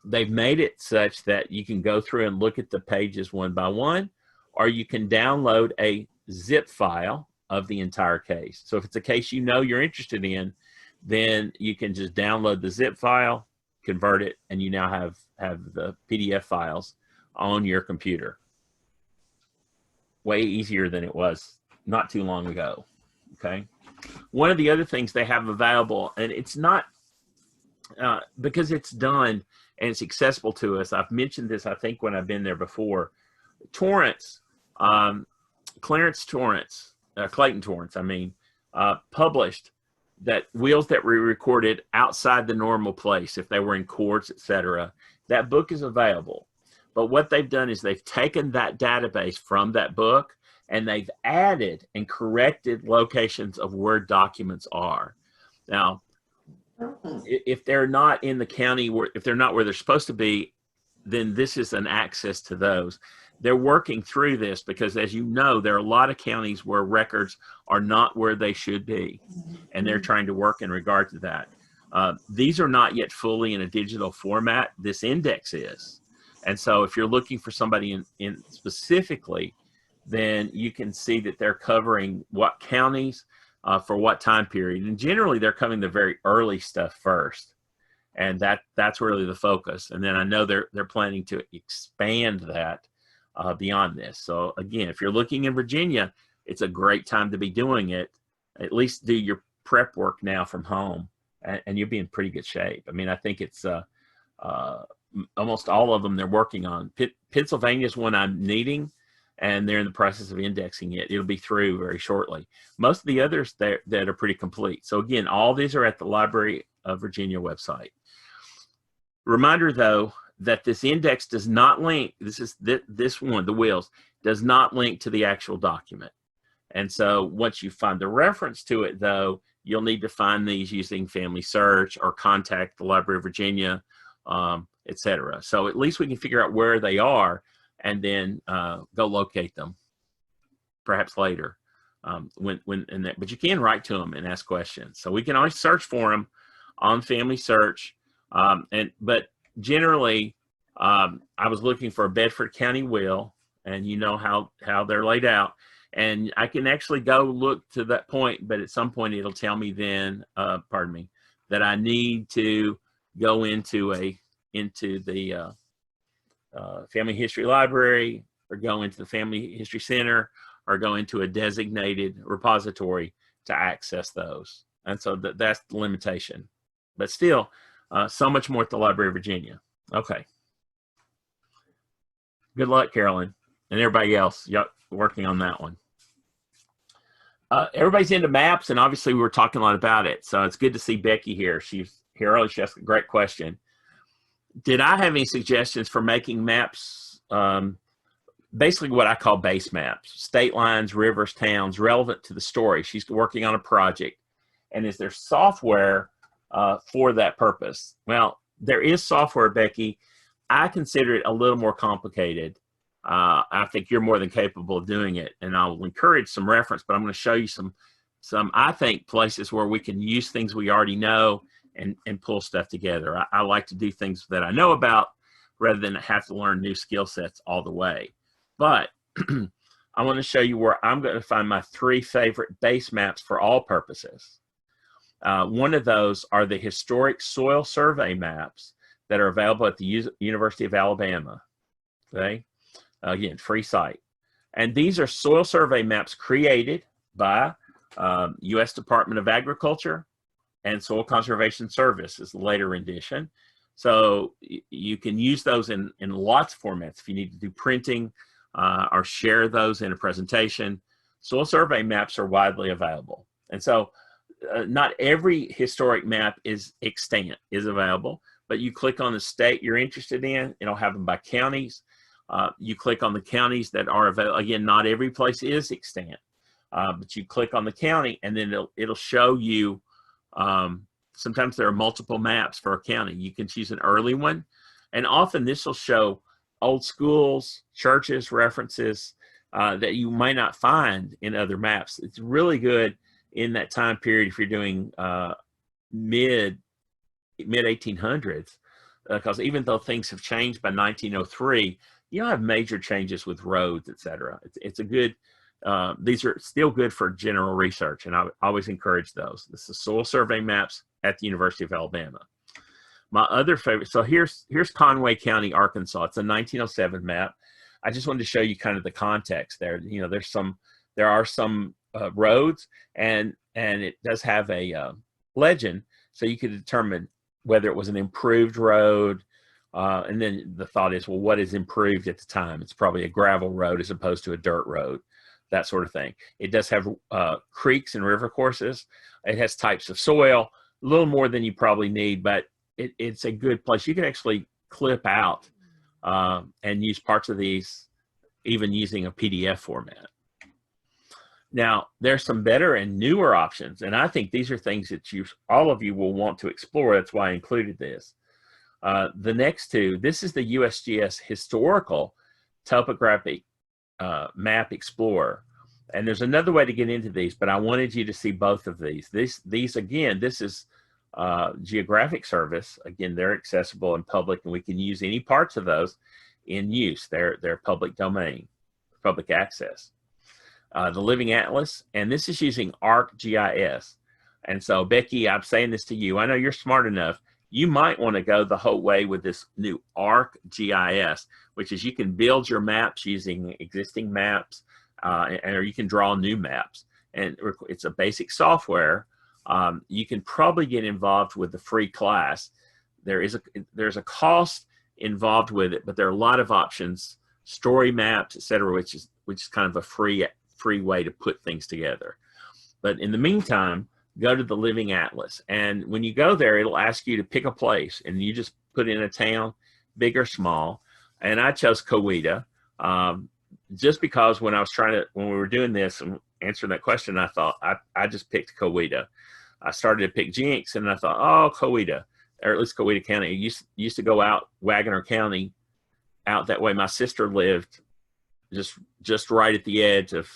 They've made it such that you can go through and look at the pages one by one, or you can download a zip file of the entire case. So if it's a case you know you're interested in, then you can just download the zip file, convert it, and you now have the PDF files on your computer. Way easier than it was not too long ago. Okay. One of the other things they have available, and it's not because it's done and it's accessible to us. I've mentioned this, I think, when I've been there before. Torrance, Clarence Torrance, Clayton Torrance, published that wills that were recorded outside the normal place, if they were in courts, etc. That book is available. But what they've done is they've taken that database from that book, and they've added and corrected locations of where documents are. Now, if they're not in the county, if they're not where they're supposed to be, then this is an access to those. They're working through this because, as you know, there are a lot of counties where records are not where they should be, and they're trying to work in regard to that. These are not yet fully in a digital format. This index is. And so if you're looking for somebody in specifically, then you can see that they're covering what counties for what time period. And generally, they're covering the very early stuff first. And that's really the focus. And then I know they're planning to expand that beyond this. So again, if you're looking in Virginia, it's a great time to be doing it. At least do your prep work now from home, and you'll be in pretty good shape. I mean, I think it's almost all of them they're working on. Pennsylvania is one I'm needing, and they're in the process of indexing it. It'll be through very shortly. Most of the others that are pretty complete. So again, all these are at the Library of Virginia website. Reminder though, that this index does not link, this one, the wills, does not link to the actual document. And so once you find the reference to it though, you'll need to find these using Family Search or contact the Library of Virginia, etc. So at least we can figure out where they are and then go locate them, perhaps later. But you can write to them and ask questions. So we can always search for them on Family Search. But generally, I was looking for a Bedford County will, and you know how they're laid out. And I can actually go look to that point, but at some point it'll tell me then, that I need to go into the Family History Library, or go into the Family History Center, or go into a designated repository to access those. And so that's the limitation. But still, so much more at the Library of Virginia. Okay. Good luck, Carolyn, and everybody else working on that one. Everybody's into maps, and obviously we were talking a lot about it. So it's good to see Becky here. She's here early. She asked a great question. Did I have any suggestions for making maps, basically what I call base maps, state lines, rivers, towns, relevant to the story? She's working on a project. And is there software for that purpose? Well, there is software, Becky. I consider it a little more complicated. I think you're more than capable of doing it, and I will encourage some reference, but I'm going to show you some I think, places where we can use things we already know and pull stuff together. I like to do things that I know about rather than have to learn new skill sets all the way. But I want to show you where I'm going to find my 3 favorite base maps for all purposes. One of those are the historic soil survey maps that are available at the University of Alabama. Okay, again, free site. And these are soil survey maps created by U.S. Department of Agriculture and Soil Conservation Service is the later rendition. So you can use those in lots of formats if you need to do printing or share those in a presentation. Soil survey maps are widely available. And so not every historic map is extant, is available, but you click on the state you're interested in, it'll have them by counties. You click on the counties that are available. Again, not every place is extant, but you click on the county and then it'll show you, sometimes there are multiple maps for a county. You can choose an early one, and often this will show old schools, churches, references that you might not find in other maps. It's really good in that time period if you're doing mid 1800s, because even though things have changed by 1903, you don't have major changes with roads, etc. It's a good, these are still good for general research, and I always encourage those. This is soil survey maps at the University of Alabama. My other favorite, so here's Conway County, Arkansas. It's a 1907 map. I just wanted to show you kind of the context there. You know, there are some roads, and it does have a legend, so you could determine whether it was an improved road, and then the thought is, well, what is improved at the time? It's probably a gravel road as opposed to a dirt road, that sort of thing. It does have creeks and river courses. It has types of soil, a little more than you probably need, but it's a good place. You can actually clip out and use parts of these, even using a PDF format. Now, there's some better and newer options, and I think these are things that all of you will want to explore. That's why I included this. The next two, this is the USGS Historical Topographic Map Explorer. And there's another way to get into these, but I wanted you to see both of these. These again, this is Geographic Service, again, they're accessible and public, and we can use any parts of those in use. They're public domain, public access. The Living Atlas, and this is using ArcGIS. And so, Becky, I'm saying this to you. I know you're smart enough. You might want to go the whole way with this new ArcGIS, which is you can build your maps using existing maps, or you can draw new maps. And it's a basic software. You can probably get involved with the free class. There's a cost involved with it, but there are a lot of options, story maps, etc., which is kind of a free way to put things together. But in the meantime, go to the Living Atlas, and when you go there, it'll ask you to pick a place, and you just put in a town, big or small. And I chose Coweta, just because when we were doing this and answering that question, I thought I just picked Coweta. I started to pick Jinx, and I thought, oh, Coweta, or at least Coweta County. I used to go out Wagoner County, out that way. My sister lived just right at the edge of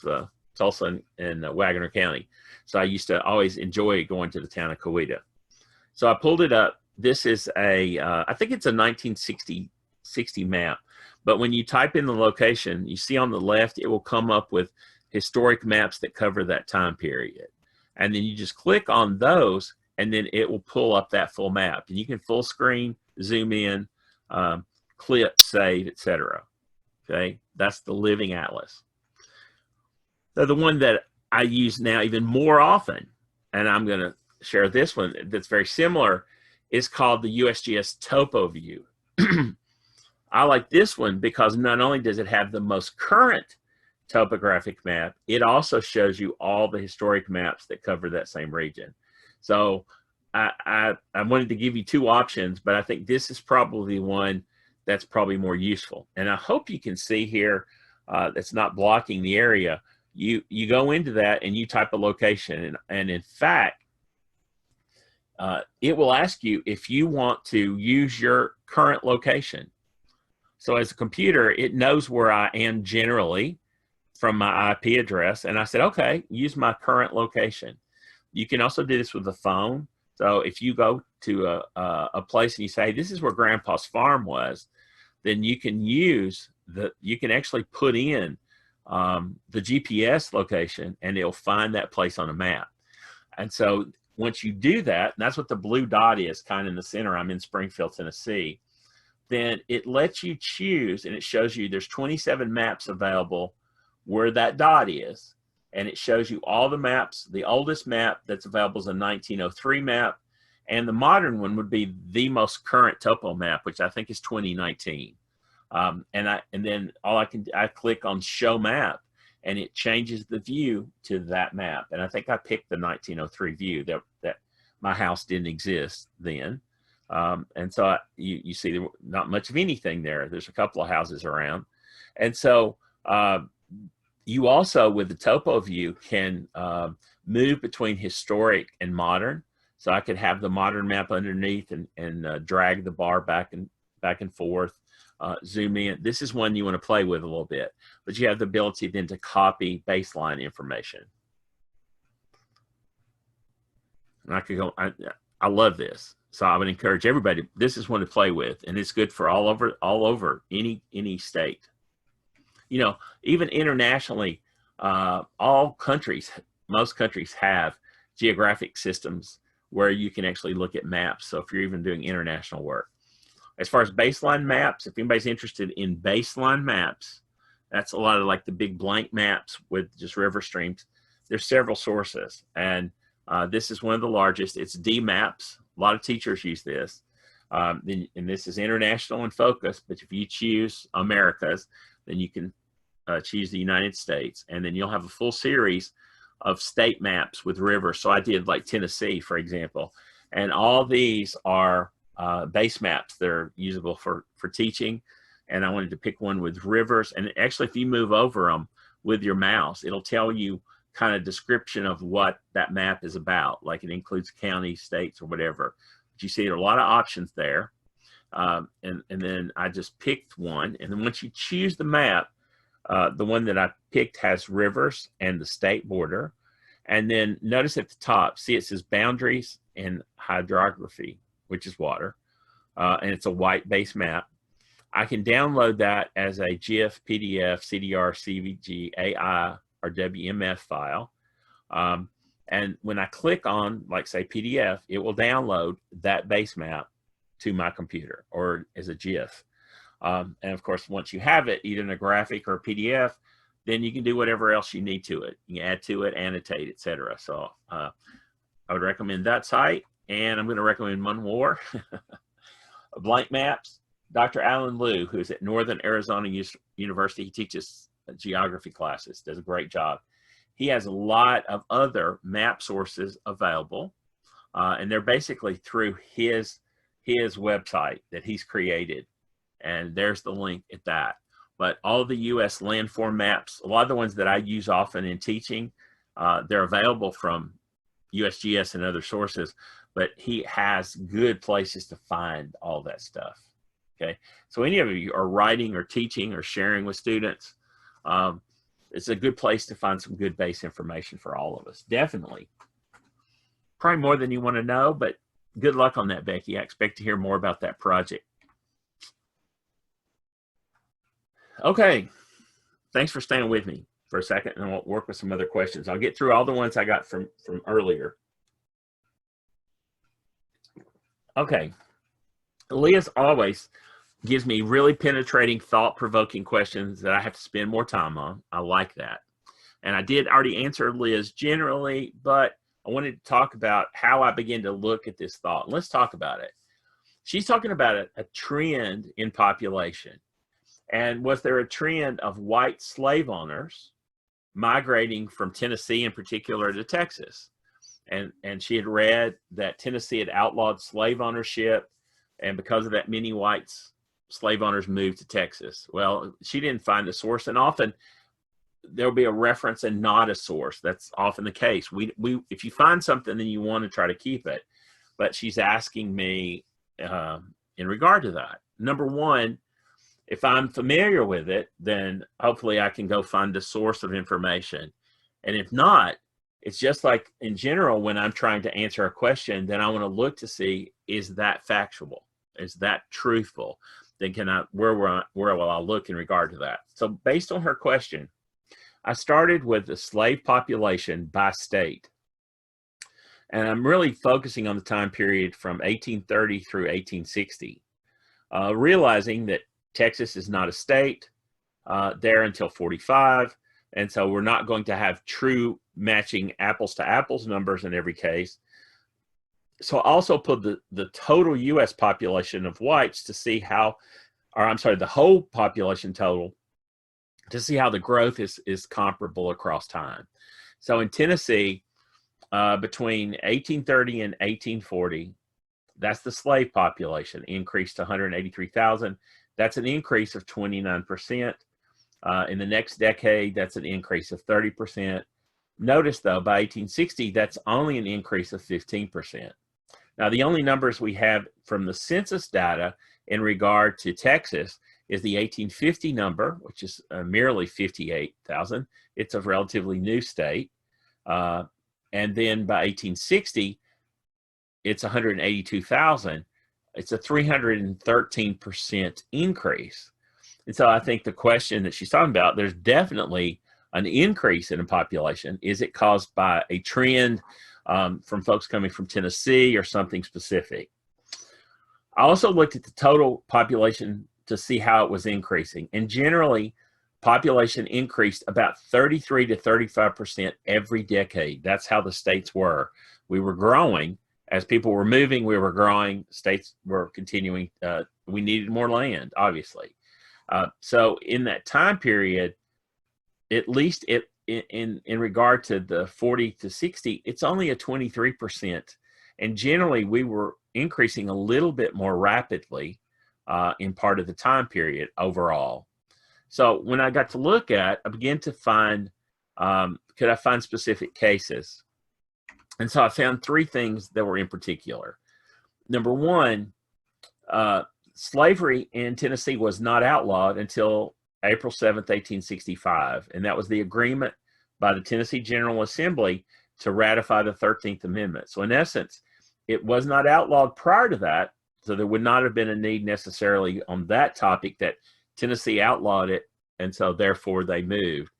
Tulsa and Wagoner County. So I used to always enjoy going to the town of Coweta. So I pulled it up. This is I think it's a 1960 map. But when you type in the location, you see on the left, it will come up with historic maps that cover that time period. And then you just click on those, and then it will pull up that full map. And you can full screen, zoom in, clip, save, etc. Okay, that's the Living Atlas. So the one that I use now even more often, and I'm going to share this one that's very similar, is called the USGS Topo View. I like this one because not only does it have the most current topographic map, it also shows you all the historic maps that cover that same region. So I wanted to give you two options, but I think this is probably one that's probably more useful. And I hope you can see here that's not blocking the area. You go into that and you type a location, and in fact, it will ask you if you want to use your current location. So as a computer, it knows where I am generally from my IP address, and I said, okay, use my current location. You can also do this with the phone. So if you go to a place and you say, this is where Grandpa's farm was, then you can actually put in the GPS location, and it'll find that place on a map. And so once you do that, and that's what the blue dot is, kind of in the center, I'm in Springfield, Tennessee, then it lets you choose, and it shows you there's 27 maps available where that dot is. And it shows you all the maps. The oldest map that's available is a 1903 map, and the modern one would be the most current topo map, which I think is 2019. And then I click on Show Map, and it changes the view to that map. And I think I picked the 1903 view that my house didn't exist then. And so you see there not much of anything there. There's a couple of houses around. And so you also, with the topo view, can move between historic and modern. So I could have the modern map underneath and drag the bar back and forth, zoom in. This is one you want to play with a little bit, but you have the ability then to copy baseline information. And I could go, I love this. So I would encourage everybody, this is one to play with, and it's good for all over any state. You know, even internationally, most countries have geographic systems where you can actually look at maps. So if you're even doing international work. As far as baseline maps, if anybody's interested in baseline maps, that's a lot of like the big blank maps with just river streams. There's several sources, and this is one of the largest. It's DMaps. A lot of teachers use this. And this is international in focus, but if you choose Americas, then you can choose the United States, and then you'll have a full series of state maps with rivers. So I did like Tennessee, for example, and all these are base maps that are usable for teaching. And I wanted to pick one with rivers. And actually, if you move over them with your mouse, it'll tell you kind of description of what that map is about. Like it includes counties, states, or whatever. But you see there are a lot of options there. And then I just picked one. And then once you choose the map, the one that I picked has rivers and the state border. And then notice at the top, see it says boundaries and hydrography, which is water, and it's a white-based map. I can download that as a GIF, PDF, CDR, CVG, AI, or WMF file. And when I click on, like, say, PDF, it will download that base map to my computer or as a GIF. And of course, once you have it, either in a graphic or a PDF, then you can do whatever else you need to it. You can add to it, annotate, etc. So I would recommend that site. And I'm going to recommend one more, Blank Maps. Dr. Alan Lowe, who's at Northern Arizona University, he teaches geography classes, does a great job. He has a lot of other map sources available, and they're basically through his website that he's created. And there's the link at that. But all the U.S. landform maps, a lot of the ones that I use often in teaching, they're available from USGS and other sources, but he has good places to find all that stuff. Okay, so any of you are writing or teaching or sharing with students, it's a good place to find some good base information for all of us. Definitely. Probably more than you want to know, but good luck on that, Becky. I expect to hear more about that project. Okay, thanks for staying with me for a second, and I'll work with some other questions. I'll get through all the ones I got from earlier. Okay, Leah's always gives me really penetrating, thought-provoking questions that I have to spend more time on. I like that. And I did already answer Liz generally, but I wanted to talk about how I begin to look at this thought. Let's talk about it. She's talking about a trend in population. And was there a trend of white slave owners migrating from Tennessee in particular to Texas? And she had read that Tennessee had outlawed slave ownership, and because of that, many whites slave owners moved to Texas. Well, she didn't find a source, and often there'll be a reference and not a source. That's often the case. If you find something, then you want to try to keep it. But she's asking me in regard to that. Number one, if I'm familiar with it, then hopefully I can go find a source of information. And if not, it's just like in general, when I'm trying to answer a question, then I want to look to see, is that factual? Is that truthful? Then where will I look in regard to that? So based on her question, I started with the slave population by state. And I'm really focusing on the time period from 1830 through 1860, realizing that Texas is not a state there until 45. And so we're not going to have true matching apples to apples numbers in every case. So I also put the total U.S. population of whites to see how, or I'm sorry, the whole population total to see how the growth is comparable across time. So in Tennessee, between 1830 and 1840, that's the slave population increased to 183,000. That's an increase of 29%. In the next decade, that's an increase of 30%. Notice though, by 1860, that's only an increase of 15%. Now, the only numbers we have from the census data in regard to Texas is the 1850 number, which is merely 58,000. It's a relatively new state. And then by 1860, it's 182,000. It's a 313% increase. And so I think the question that she's talking about, there's definitely an increase in the population. Is it caused by a trend from folks coming from Tennessee or something specific? I also looked at the total population to see how it was increasing. And generally, population increased about 33 to 35% every decade. That's how the states were. We were growing. As people were moving, we were growing. States were continuing. We needed more land, obviously. So in that time period, at least in regard to the 40 to 60, it's only a 23%. And generally, we were increasing a little bit more rapidly in part of the time period overall. So when I got to look at, I began to find, could I find specific cases? And so I found three things that were in particular. Number one, slavery in Tennessee was not outlawed until April 7th, 1865. And that was the agreement by the Tennessee General Assembly to ratify the 13th Amendment. So in essence, it was not outlawed prior to that, so there would not have been a need necessarily on that topic that Tennessee outlawed it, and so therefore they moved.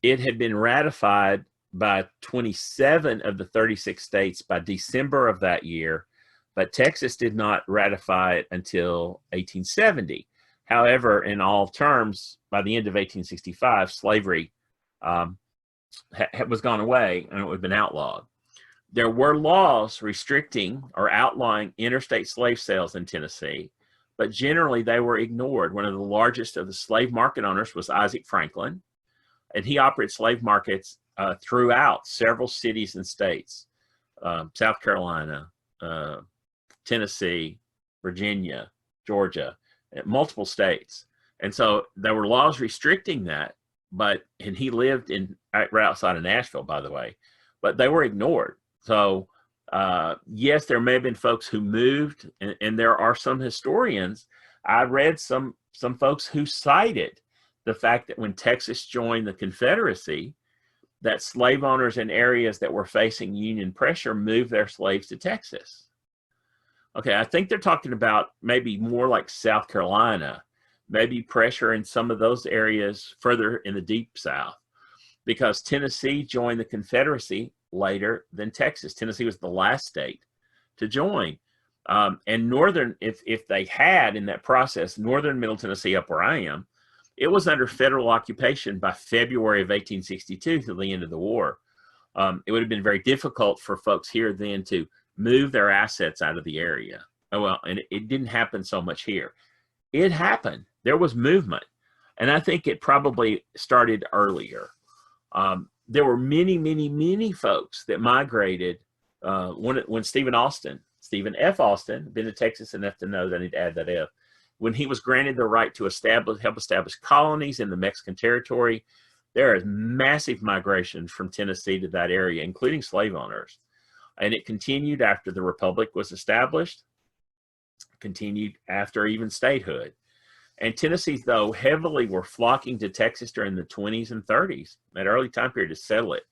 It had been ratified by 27 of the 36 states by December of that year, but Texas did not ratify it until 1870. However, in all terms, by the end of 1865, slavery was gone away and it would have been outlawed. There were laws restricting or outlawing interstate slave sales in Tennessee, but generally they were ignored. One of the largest of the slave market owners was Isaac Franklin, and he operated slave markets throughout several cities and states, South Carolina, Tennessee, Virginia, Georgia, multiple states. And so there were laws restricting that, and he lived right outside of Nashville, by the way, but they were ignored. So yes, there may have been folks who moved, and there are some historians. I read some folks who cited the fact that when Texas joined the Confederacy, that slave owners in areas that were facing Union pressure moved their slaves to Texas. Okay, I think they're talking about maybe more like South Carolina, maybe pressure in some of those areas further in the deep South, because Tennessee joined the Confederacy later than Texas. Tennessee was the last state to join. And northern, if they had in that process, northern Middle Tennessee up where I am, it was under federal occupation by February of 1862 to the end of the war. It would have been very difficult for folks here then to move their assets out of the area. Oh, well, and it didn't happen so much here. It happened. There was movement. And I think it probably started earlier. There were many folks that migrated when Stephen F. Austin, been to Texas enough to know that I need to add that F, when he was granted the right to help establish colonies in the Mexican territory, there is massive migration from Tennessee to that area, including slave owners. And it continued after the Republic was established, continued after even statehood. And Tennessee, though, heavily were flocking to Texas during the 20s and 30s, that early time period, to settle it,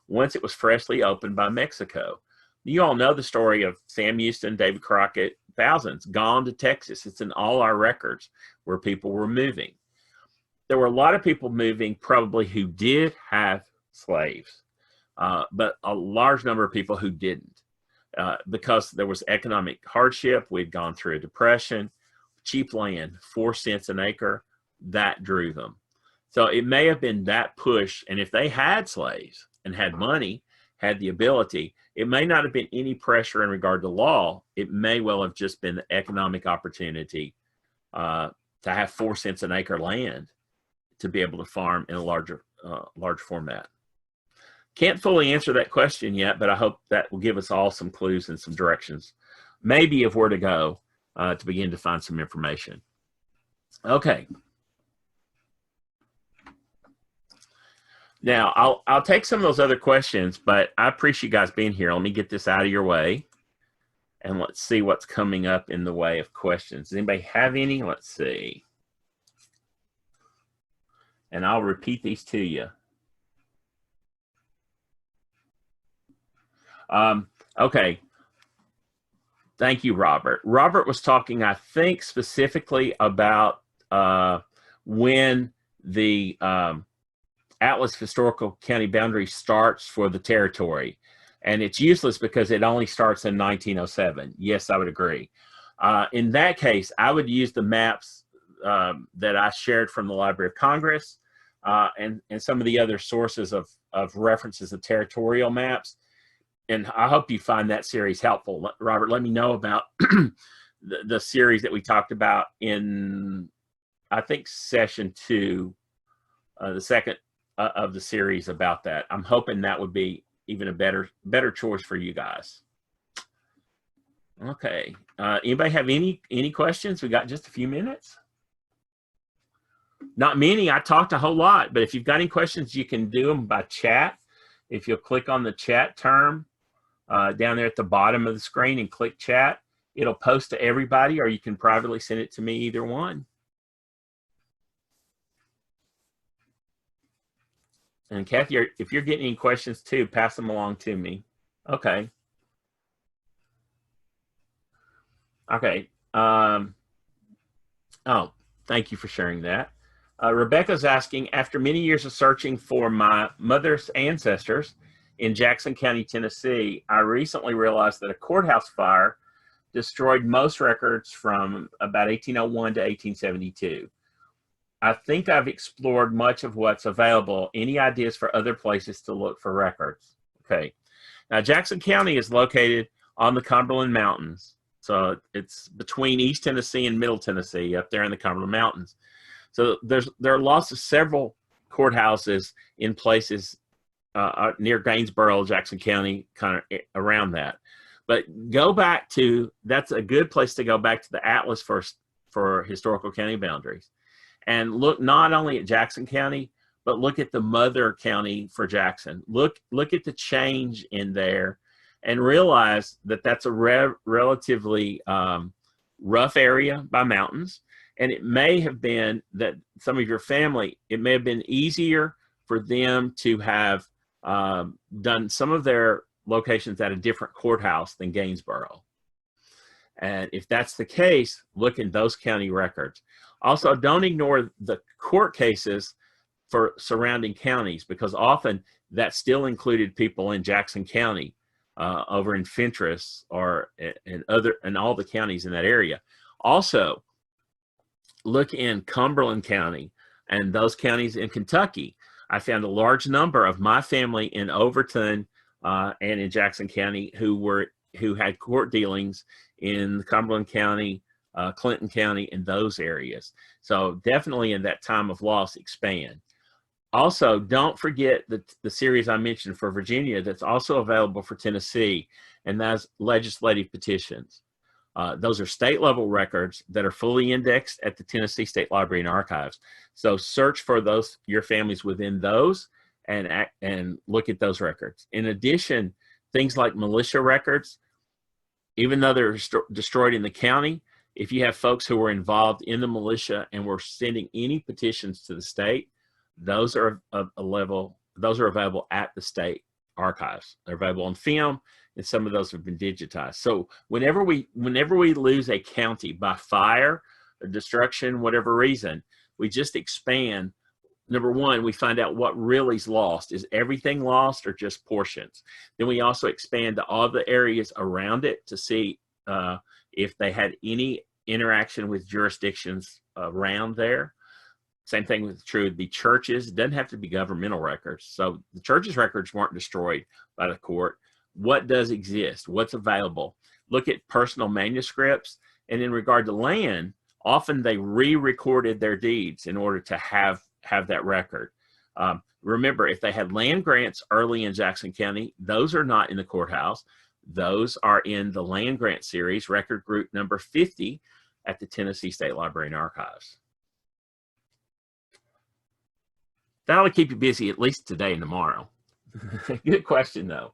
once it was freshly opened by Mexico. You all know the story of Sam Houston, David Crockett, thousands gone to Texas. It's in all our records where people were moving. There were a lot of people moving probably who did have slaves, but a large number of people who didn't, because there was economic hardship. We'd gone through a depression, cheap land, 4 cents an acre, that drew them. So it may have been that push. And if they had slaves and had money, had the ability, it may not have been any pressure in regard to law. It may well have just been the economic opportunity to have 4 cents an acre land to be able to farm in a large format. Can't fully answer that question yet, but I hope that will give us all some clues and some directions, maybe of where to go to begin to find some information. Okay. Now, I'll take some of those other questions, but I appreciate you guys being here. Let me get this out of your way, and let's see what's coming up in the way of questions. Does anybody have any? Let's see. And I'll repeat these to you. Okay. Thank you, Robert. Robert was talking, I think, specifically about when the Atlas Historical County boundary starts for the territory. And it's useless because it only starts in 1907. Yes, I would agree. In that case, I would use the maps that I shared from the Library of Congress and some of the other sources of references of territorial maps. And I hope you find that series helpful. Robert, let me know about the series that we talked about in, I think, session 2, the second of the series about that. I'm hoping that would be even a better choice for you guys. Okay. Anybody have any questions? We got just a few minutes. Not many. I talked a whole lot, but if you've got any questions, you can do them by chat. If you'll click on the chat term down there at the bottom of the screen and click chat, it'll post to everybody, or you can privately send it to me, either one. And Kathy, if you're getting any questions too, pass them along to me. Okay. Okay. Oh, thank you for sharing that. Rebecca's asking, after many years of searching for my mother's ancestors in Jackson County, Tennessee, I recently realized that a courthouse fire destroyed most records from about 1801 to 1872. I think I've explored much of what's available. Any ideas for other places to look for records? Okay. Now, Jackson County is located on the Cumberland Mountains. So it's between East Tennessee and Middle Tennessee, up there in the Cumberland Mountains. So there are lots of several courthouses in places near Gainesboro, Jackson County, kind of around that. But go back to, that's a good place to go back to the Atlas for historical county boundaries. And look not only at Jackson County, but look at the mother county for Jackson. Look at the change in there and realize that that's a relatively rough area by mountains. And it may have been that some of your family, it may have been easier for them to have done some of their locations at a different courthouse than Gainesboro. And if that's the case, look in those county records. Also, don't ignore the court cases for surrounding counties, because often that still included people in Jackson County, over in Fentress, or in all the counties in that area. Also, look in Cumberland County and those counties in Kentucky. I found a large number of my family in Overton and in Jackson County who had court dealings in Cumberland County, Clinton County, in those areas. So definitely in that time of loss, expand. Also, don't forget the series I mentioned for Virginia that's also available for Tennessee, and that's legislative petitions. Those are state level records that are fully indexed at the Tennessee State Library and Archives. So search for those, your families within those, and look at those records. In addition, things like militia records, even though they're destroyed in the county, if you have folks who were involved in the militia and were sending any petitions to the state, those are available at the state archives. They're available on film, and some of those have been digitized. So whenever we lose a county by fire or destruction, whatever reason, we just expand. Number one, we find out what really is lost. Is everything lost or just portions? Then we also expand to all the areas around it to see if they had any interaction with jurisdictions around there. Same thing with true would be churches. It doesn't have to be governmental records. So the church's records weren't destroyed by the court. What does exist? What's available? Look at personal manuscripts. And in regard to land, often they re-recorded their deeds in order to have that record. Remember, if they had land grants early in Jackson County, those are not in the courthouse. Those are in the land grant series, record group number 50 at the Tennessee State Library and Archives. That'll keep you busy at least today and tomorrow. Good question, though.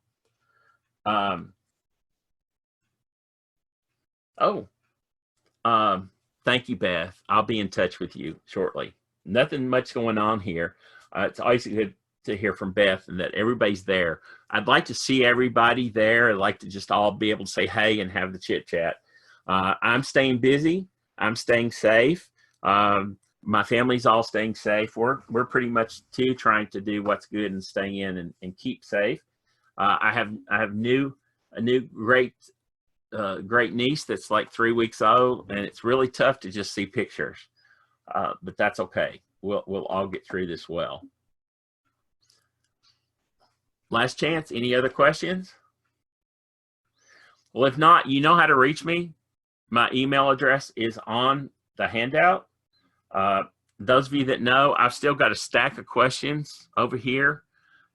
Thank you, Beth. I'll be in touch with you shortly. Nothing much going on here. It's always good to hear from Beth and that everybody's there. I'd like to see everybody there. I'd like to just all be able to say hey and have the chit chat. I'm staying busy. I'm staying safe. My family's all staying safe. We're pretty much too trying to do what's good and stay in and keep safe. I have a new great niece that's like 3 weeks old, and it's really tough to just see pictures, but that's okay. We'll all get through this well. Last chance. Any other questions? Well, if not, you know how to reach me. My email address is on the handout. Those of you that know, I've still got a stack of questions over here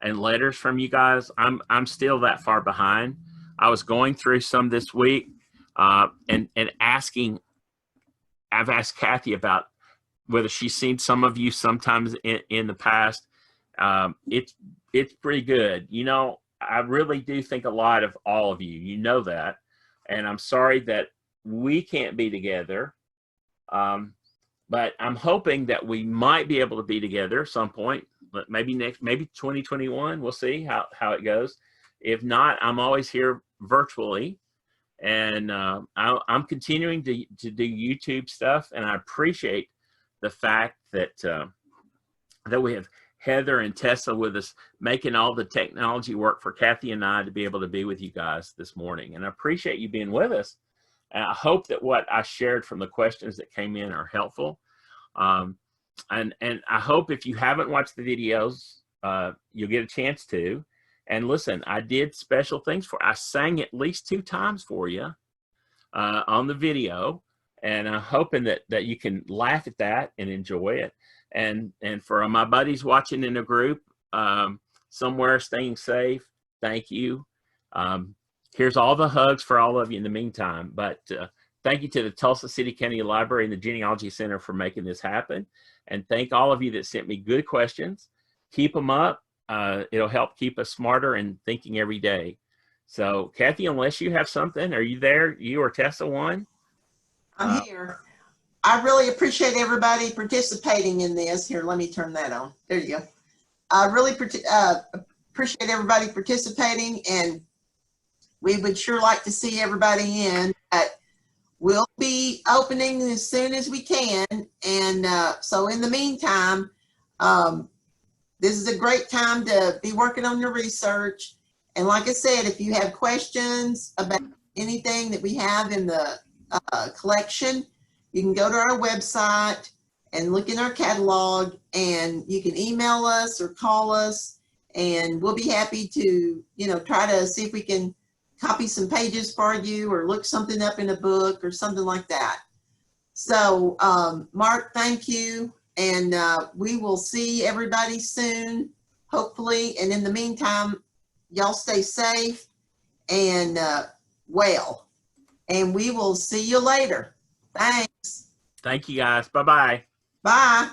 and letters from you guys. I'm still that far behind. I was going through some this week and asking. I've asked Kathy about whether she's seen some of you sometimes in the past. It's pretty good. You know, I really do think a lot of all of you. You know that, and I'm sorry that we can't be together. But I'm hoping that we might be able to be together at some point, but maybe 2021. We'll see how it goes. If not, I'm always here virtually, And I'm continuing to do YouTube stuff, and I appreciate the fact that that we have Heather and Tessa with us, making all the technology work for Kathy and I to be able to be with you guys this morning. And I appreciate you being with us. And I hope that what I shared from the questions that came in are helpful. And I hope if you haven't watched the videos, you'll get a chance to. And listen, I did special things I sang at least 2 times for you on the video. And I'm hoping that you can laugh at that and enjoy it. And for my buddies watching in a group somewhere, staying safe, thank you. Here's all the hugs for all of you in the meantime. But thank you to the Tulsa City County Library and the Genealogy Center for making this happen. And thank all of you that sent me good questions. Keep them up. It'll help keep us smarter and thinking every day. So, Kathy, unless you have something, are you there? You or Tessa one? I'm here. I really appreciate everybody participating in this. Here, let me turn that on. There you go. I really appreciate everybody participating, and we would sure like to see everybody in. We'll be opening as soon as we can, and so in the meantime, this is a great time to be working on your research. And like I said, if you have questions about anything that we have in the collection, you can go to our website and look in our catalog, and you can email us or call us, and we'll be happy to, try to see if we can copy some pages for you or look something up in a book or something like that. So, Mark, thank you. And we will see everybody soon, hopefully. And in the meantime, y'all stay safe and well. And we will see you later. Thanks. Thank you, guys. Bye-bye. Bye.